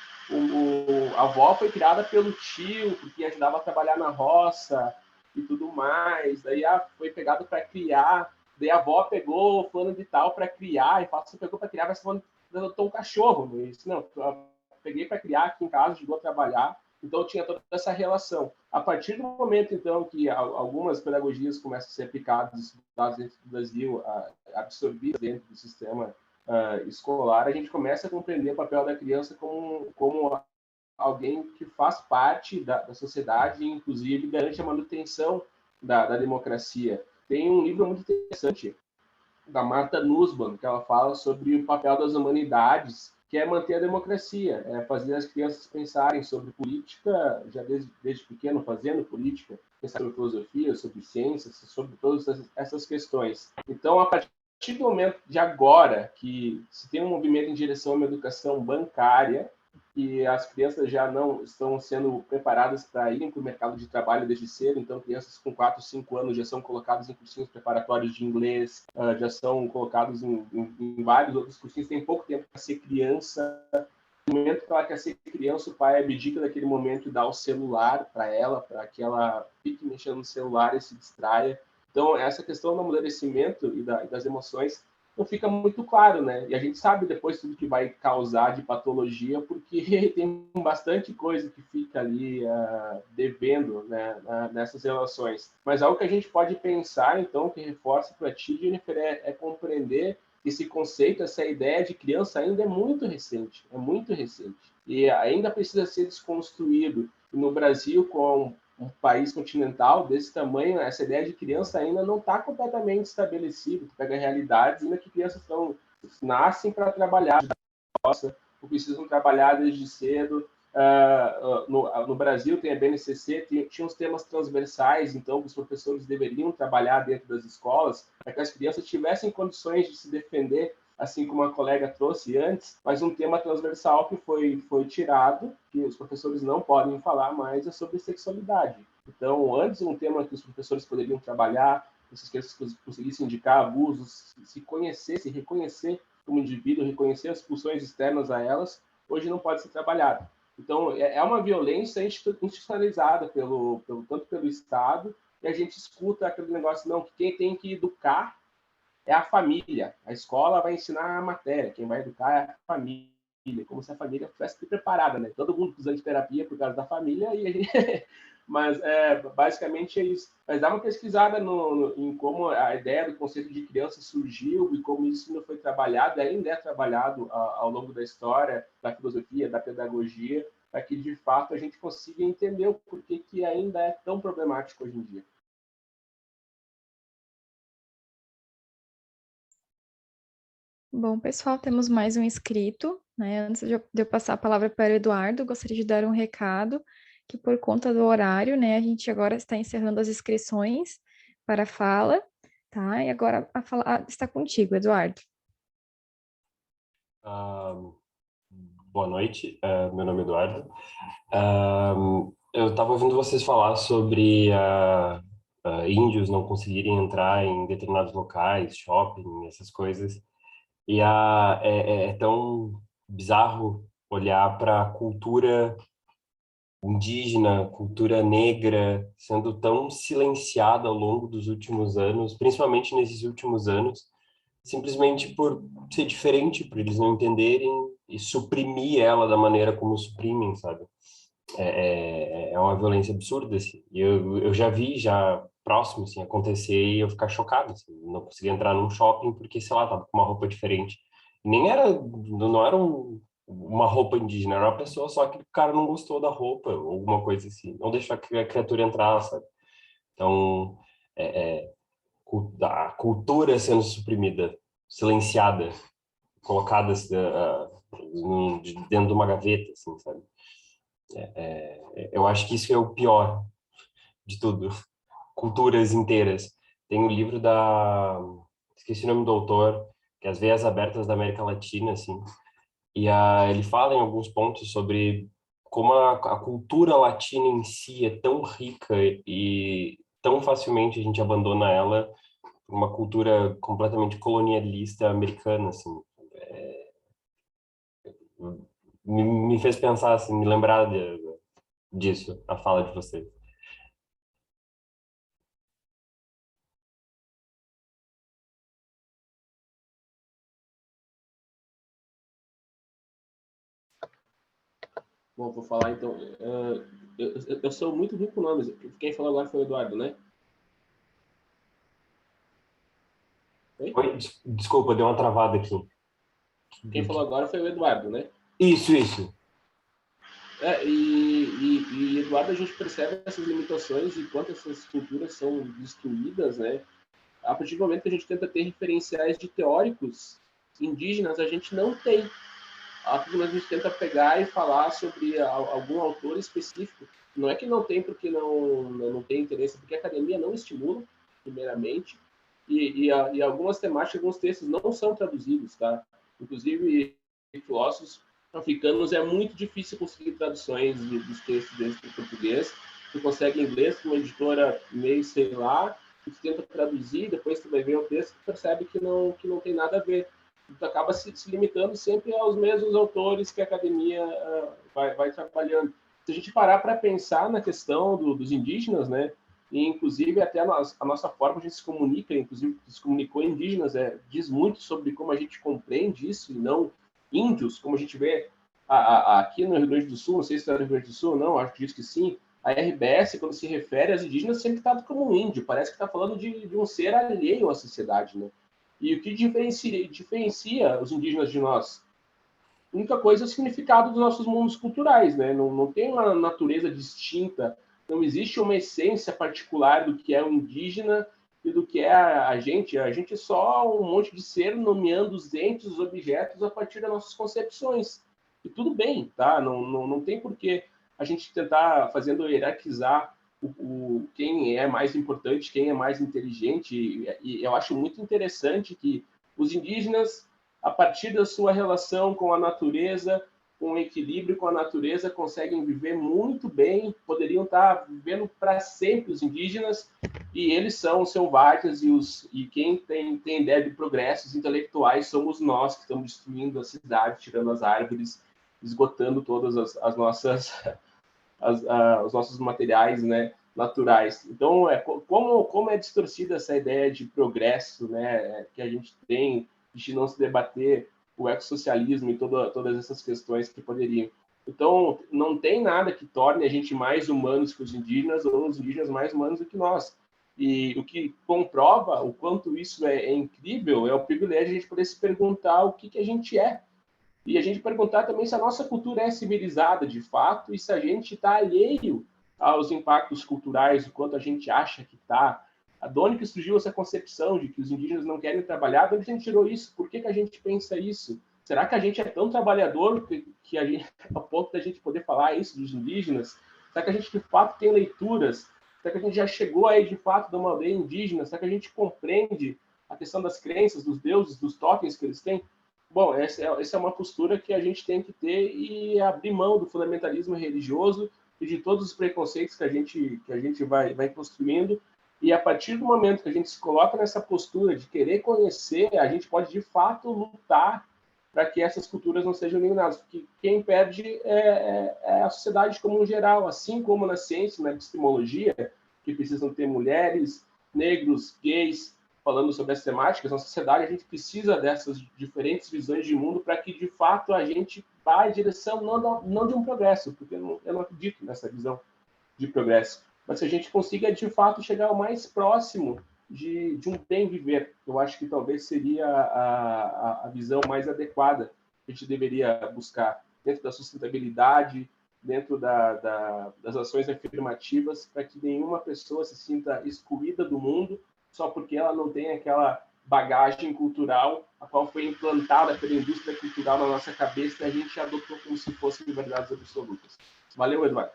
a avó foi criada pelo tio, porque ajudava a trabalhar na roça e tudo mais. Daí foi pegado para criar. Daí a avó pegou fulano de tal para criar, e você pegou para criar, mas você adotou um cachorro. Não, isso, não, eu peguei para criar aqui em casa, ajudou a trabalhar. Então tinha toda essa relação. A partir do momento, então, que algumas pedagogias começam a ser aplicadas, estudadas dentro do Brasil, absorvidas dentro do sistema escolar, a gente começa a compreender o papel da criança como alguém que faz parte da sociedade e, inclusive, garante a manutenção da democracia. Tem um livro muito interessante da Martha Nussbaum, que ela fala sobre o papel das humanidades, que é manter a democracia, é fazer as crianças pensarem sobre política, já desde pequeno, fazendo política, pensar sobre filosofia, sobre ciências, sobre todas essas questões. Então, a partir do momento de agora, que se tem um movimento em direção a uma educação bancária, e as crianças já não estão sendo preparadas para irem para o mercado de trabalho desde cedo, então crianças com 4, 5 anos já são colocadas em cursinhos preparatórios de inglês, já são colocados em vários outros cursinhos, tem pouco tempo para ser criança. No momento que ela quer ser criança, o pai abdica daquele momento e dá o celular para ela, para que ela fique mexendo no celular e se distraia. Então, essa questão do amadurecimento e das emoções não fica muito claro, né? E a gente sabe depois tudo que vai causar de patologia, porque tem bastante coisa que fica ali devendo, né, nessas relações. Mas algo que a gente pode pensar, então, que reforça para ti, Jennifer, é compreender esse conceito, essa ideia de criança ainda é muito recente, e ainda precisa ser desconstruído. No Brasil, com um país continental desse tamanho, essa ideia de criança ainda não está completamente estabelecida. Tu pega realidades ainda que crianças nascem para trabalhar, ou precisam trabalhar desde cedo. No Brasil tem a BNCC, tinha os temas transversais, então os professores deveriam trabalhar dentro das escolas para que as crianças tivessem condições de se defender, assim como a colega trouxe antes, mas um tema transversal que foi tirado, que os professores não podem falar mais, é sobre sexualidade. Então, antes, um tema que os professores poderiam trabalhar, que as crianças conseguissem indicar abusos, se conhecer, se reconhecer como indivíduo, reconhecer as pulsões externas a elas, hoje não pode ser trabalhado. Então, é uma violência institucionalizada tanto pelo Estado, e a gente escuta aquele negócio, não, que quem tem que educar é a família. A escola vai ensinar a matéria, quem vai educar é a família, como se a família estivesse preparada, né? Todo mundo precisa de terapia por causa da família, mas basicamente é isso. Mas dá uma pesquisada em como a ideia do conceito de criança surgiu e como isso não foi trabalhado, ainda é trabalhado ao longo da história, da filosofia, da pedagogia, para que, de fato, a gente consiga entender o porquê que ainda é tão problemático hoje em dia. Bom, pessoal, temos mais um inscrito, né? Antes de eu passar a palavra para o Eduardo, gostaria de dar um recado que por conta do horário, né, a gente agora está encerrando as inscrições para a fala, tá? E agora a fala está contigo, Eduardo. Boa noite, meu nome é Eduardo. Eu estava ouvindo vocês falar sobre índios não conseguirem entrar em determinados locais, shopping, essas coisas. E é tão bizarro olhar para a cultura indígena, cultura negra, sendo tão silenciada ao longo dos últimos anos, principalmente nesses últimos anos, simplesmente por ser diferente, por eles não entenderem e suprimir ela da maneira como suprimem, sabe? É uma violência absurda, assim. E eu já vi, já próximo, assim, acontecer e eu ficar chocado, assim. Não conseguia entrar num shopping porque, sei lá, tava com uma roupa diferente. Nem era, não era uma roupa indígena, era uma pessoa só que o cara não gostou da roupa, ou alguma coisa assim. Não deixar a criatura entrar, sabe? Então, a cultura sendo suprimida, silenciada, colocada dentro de uma gaveta, assim, sabe? Eu acho que isso é o pior de tudo. Culturas inteiras. Tem o livro esqueci o nome do autor, que é As Veias Abertas da América Latina, assim. E ele fala em alguns pontos sobre como a cultura latina em si é tão rica e tão facilmente a gente abandona ela por uma cultura completamente colonialista americana, assim. Me fez pensar, assim, me lembrar disso, a fala de vocês. Bom, vou falar então. Eu sou muito ruim com nomes. Quem falou agora foi o Eduardo, né? Oi? Desculpa, deu uma travada aqui. Quem falou agora foi o Eduardo, né? Isso. E Eduardo, a gente percebe essas limitações e quanto essas culturas são destruídas, né? A partir do momento que a gente tenta ter referenciais de teóricos indígenas, a gente não tem. A gente tenta pegar e falar sobre algum autor específico. Não é que não tem porque não tem interesse, porque a academia não estimula, primeiramente, e algumas temáticas, alguns textos não são traduzidos, tá? Inclusive, filósofos africanos é muito difícil conseguir traduções dos textos deles para o português. Tu consegue em inglês, com uma editora meio, sei lá, tu tenta traduzir, depois tu vai ver o texto e percebe que não tem nada a ver. Tu acaba se limitando sempre aos mesmos autores que a academia vai trabalhando. Se a gente parar para pensar na questão dos indígenas, né, e inclusive até a nossa forma de se comunica, inclusive se comunicou indígenas, diz muito sobre como a gente compreende isso, e não índios, como a gente vê aqui no Rio Grande do Sul, não sei se é no Rio Grande do Sul ou não, acho que diz que sim, a RBS, quando se refere aos indígenas, sempre trata como um índio, parece que está falando de um ser alheio à sociedade, né? E o que diferencia os indígenas de nós? A única coisa é o significado dos nossos mundos culturais, né? Não tem uma natureza distinta, não existe uma essência particular do que é o indígena e do que é a gente. A gente é só um monte de ser nomeando os entes, os objetos a partir das nossas concepções. E tudo bem, tá? Não tem por que a gente tentar fazendo hierarquizar quem é mais importante, quem é mais inteligente. E eu acho muito interessante que os indígenas, a partir da sua relação com a natureza, com o equilíbrio com a natureza, conseguem viver muito bem, poderiam estar vivendo para sempre os indígenas, e eles são selvagens, e quem tem ideia de progressos intelectuais somos nós, que estamos destruindo a cidade, tirando as árvores, esgotando todas as nossas os nossos materiais, né, naturais. Então, como é distorcida essa ideia de progresso, né, que a gente tem, de não se debater o ecossocialismo e todas essas questões que poderiam. Então, não tem nada que torne a gente mais humanos que os indígenas ou os indígenas mais humanos do que nós. E o que comprova o quanto isso é incrível é o privilégio de a gente poder se perguntar o que a gente é. E a gente perguntar também se a nossa cultura é civilizada de fato e se a gente está alheio aos impactos culturais, o quanto a gente acha que está. De onde que surgiu essa concepção de que os indígenas não querem trabalhar? De onde a gente tirou isso? Por que a gente pensa isso? Será que a gente é tão trabalhador que a gente, a ponto da gente poder falar isso dos indígenas? Será que a gente de fato tem leituras? Será que a gente já chegou aí de fato de uma aldeia indígena? Será que a gente compreende a questão das crenças, dos deuses, dos tokens que eles têm? Bom, essa é uma postura que a gente tem que ter e abrir mão do fundamentalismo religioso e de todos os preconceitos que a gente vai construindo. E a partir do momento que a gente se coloca nessa postura de querer conhecer, a gente pode de fato lutar para que essas culturas não sejam eliminadas, porque quem perde é a sociedade como um geral, assim como na ciência, na epistemologia, que precisam ter mulheres, negros, gays, falando sobre as temáticas, na sociedade a gente precisa dessas diferentes visões de mundo para que, de fato, a gente vá em direção não de um progresso, porque eu não acredito nessa visão de progresso, mas que a gente consiga, de fato, chegar ao mais próximo de um bem viver. Eu acho que talvez seria a visão mais adequada que a gente deveria buscar dentro da sustentabilidade, dentro das ações afirmativas, para que nenhuma pessoa se sinta excluída do mundo só porque ela não tem aquela bagagem cultural a qual foi implantada pela indústria cultural na nossa cabeça e a gente adotou como se fossem verdades absolutas. Valeu, Eduardo.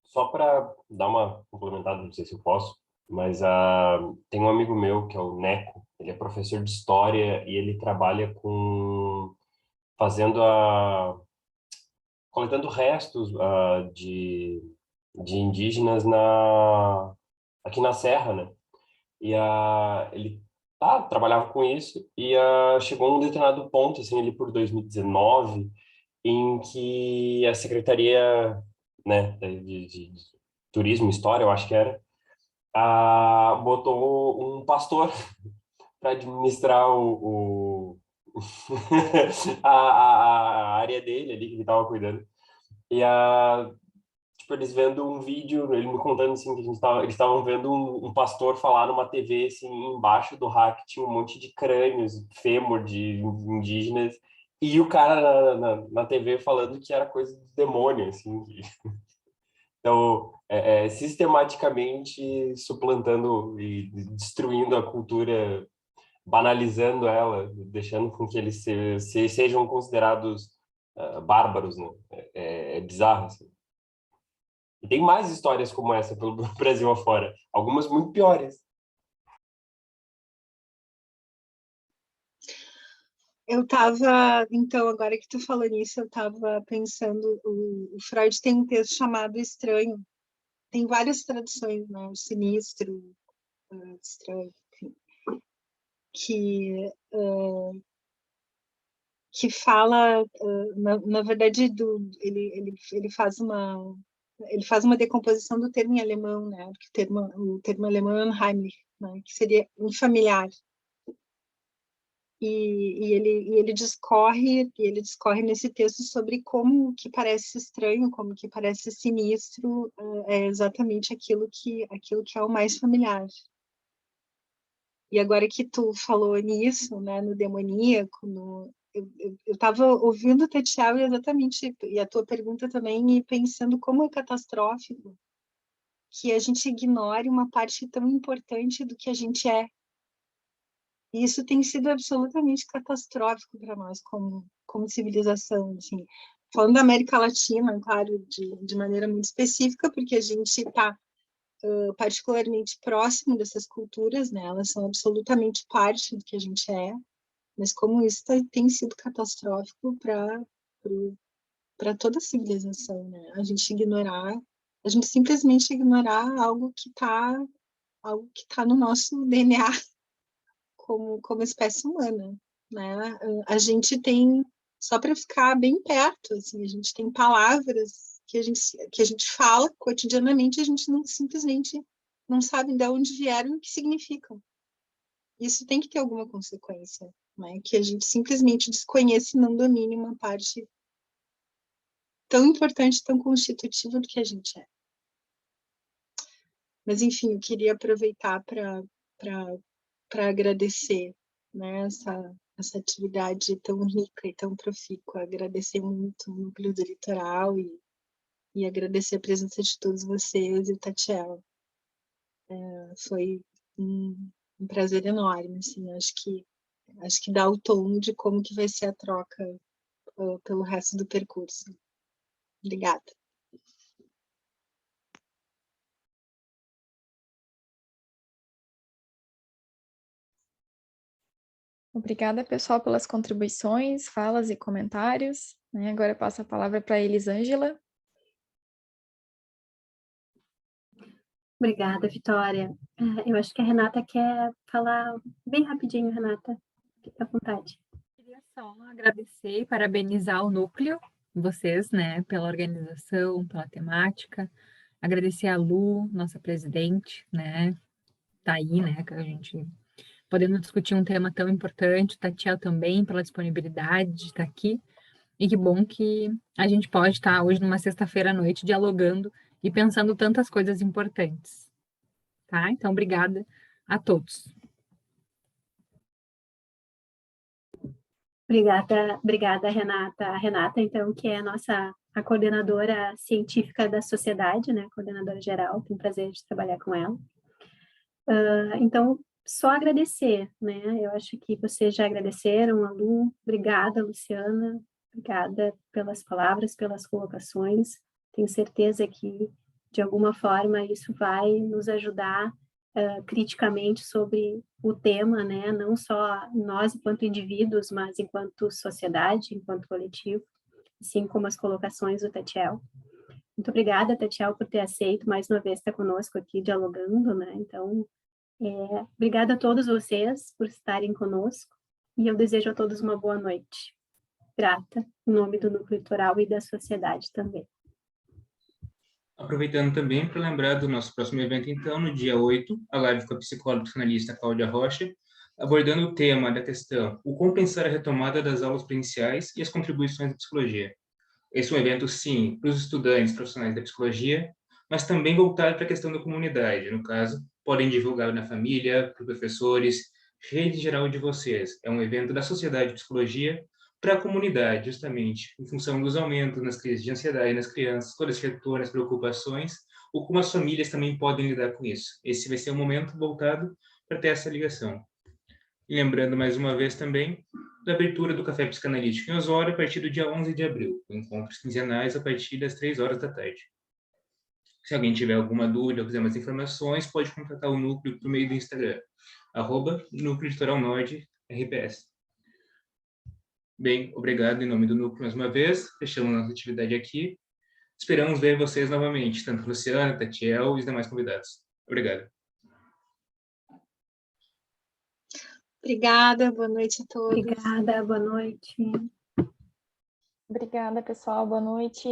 Só para dar uma complementada, não sei se eu posso, mas tem um amigo meu que é o Neco, ele é professor de história e ele trabalha com coletando restos de indígenas aqui na Serra, né? E ele trabalhava com isso e chegou a um determinado ponto, assim, ali por 2019, em que a Secretaria, né, de Turismo e História, eu acho que era, botou um pastor para administrar a área dele ali, que ele estava cuidando. E tipo, eles vendo um vídeo, ele me contando assim, que eles estavam vendo um pastor falar numa TV, assim, embaixo do rack tinha um monte de crânios, fêmur de indígenas, e o cara na TV falando que era coisa do demônio, assim. Então, sistematicamente suplantando e destruindo a cultura, banalizando ela, deixando com que eles sejam considerados bárbaros, né? É bizarro, assim. E tem mais histórias como essa pelo Brasil afora, algumas muito piores. Eu estava, então, agora que tu falou nisso, eu estava pensando, o Freud tem um texto chamado Estranho, tem várias traduções, né? O sinistro, estranho, enfim, que fala, na verdade, ele faz ele faz uma decomposição do termo em alemão, né? Porque o termo alemão é Unheimlich, né? Que seria unfamiliar. E ele discorre nesse texto sobre como que parece estranho, como que parece sinistro, é exatamente aquilo que é o mais familiar. E agora que tu falou nisso, né, no demoníaco, eu estava ouvindo o Tetiel exatamente, e a tua pergunta também, e pensando como é catastrófico que a gente ignore uma parte tão importante do que a gente é. E isso tem sido absolutamente catastrófico para nós como civilização, assim. Falando da América Latina, claro, de maneira muito específica, porque a gente está particularmente próximo dessas culturas, né? Elas são absolutamente parte do que a gente é, mas como isso tem sido catastrófico para toda a civilização, né? A gente simplesmente ignorar algo que está no nosso DNA como espécie humana, né? A gente tem, só para ficar bem perto, assim, a gente tem palavras que a gente fala cotidianamente, a gente simplesmente não sabe de onde vieram e o que significam. Isso tem que ter alguma consequência, né? Que a gente simplesmente desconheça e não domine uma parte tão importante, tão constitutiva do que a gente é. Mas, enfim, eu queria aproveitar para agradecer, né, essa atividade tão rica e tão profícua. Agradecer muito o Núcleo do Litoral e agradecer a presença de todos vocês e o Tatiel. Foi um prazer enorme, assim, acho que dá o tom de como que vai ser a troca pelo resto do percurso. Obrigada. Obrigada, pessoal, pelas contribuições, falas e comentários. Né? Agora eu passo a palavra para a Elisângela. Obrigada, Vitória. Eu acho que a Renata quer falar bem rapidinho, Renata. Fica à vontade. Queria só agradecer e parabenizar o núcleo, vocês, né, pela organização, pela temática. Agradecer a Lu, nossa presidente, né, tá aí, né, que a gente podendo discutir um tema tão importante, Tatiel também pela disponibilidade de estar aqui. E que bom que a gente pode estar hoje numa sexta-feira à noite dialogando e pensando tantas coisas importantes. Tá? Então, obrigada a todos. Obrigada, Renata. A Renata, então, que é a coordenadora científica da sociedade, né? Coordenadora geral, tenho o prazer de trabalhar com ela. Então, só agradecer, né? Eu acho que vocês já agradeceram, a Lu. Obrigada, Luciana. Obrigada pelas palavras, pelas colocações. Tenho certeza que, de alguma forma, isso vai nos ajudar criticamente sobre o tema, né? Não só nós enquanto indivíduos, mas enquanto sociedade, enquanto coletivo, assim como as colocações do Tatiel. Muito obrigada, Tatiel, por ter aceito mais uma vez estar conosco aqui dialogando, né? Então, obrigada a todos vocês por estarem conosco e eu desejo a todos uma boa noite. Grata, em nome do Núcleo Litoral e da sociedade também. Aproveitando também para lembrar do nosso próximo evento, então, no dia 8, a live com a psicóloga psicanalista Cláudia Rocha, abordando o tema da questão o como pensar a retomada das aulas presenciais e as contribuições da psicologia. Esse é um evento, sim, para os estudantes profissionais da psicologia, mas também voltado para a questão da comunidade. No caso, podem divulgar na família, para professores, rede geral de vocês. É um evento da Sociedade de Psicologia para a comunidade, justamente, em função dos aumentos nas crises de ansiedade nas crianças, todas as retornos, preocupações, ou como as famílias também podem lidar com isso. Esse vai ser um momento voltado para ter essa ligação. E lembrando mais uma vez também da abertura do Café Psicanalítico em Osório a partir do dia 11 de abril, com encontros quinzenais a partir das 3 horas da tarde. Se alguém tiver alguma dúvida ou quiser mais informações, pode contatar o Núcleo por meio do Instagram, @Núcleo Litoral Norte, RPS. Bem, obrigado em nome do Núcleo mais uma vez, fechamos nossa atividade aqui. Esperamos ver vocês novamente, tanto Luciana, Tatiel e os demais convidados. Obrigado. Obrigada, boa noite a todos. Obrigada, boa noite. Obrigada, pessoal, boa noite.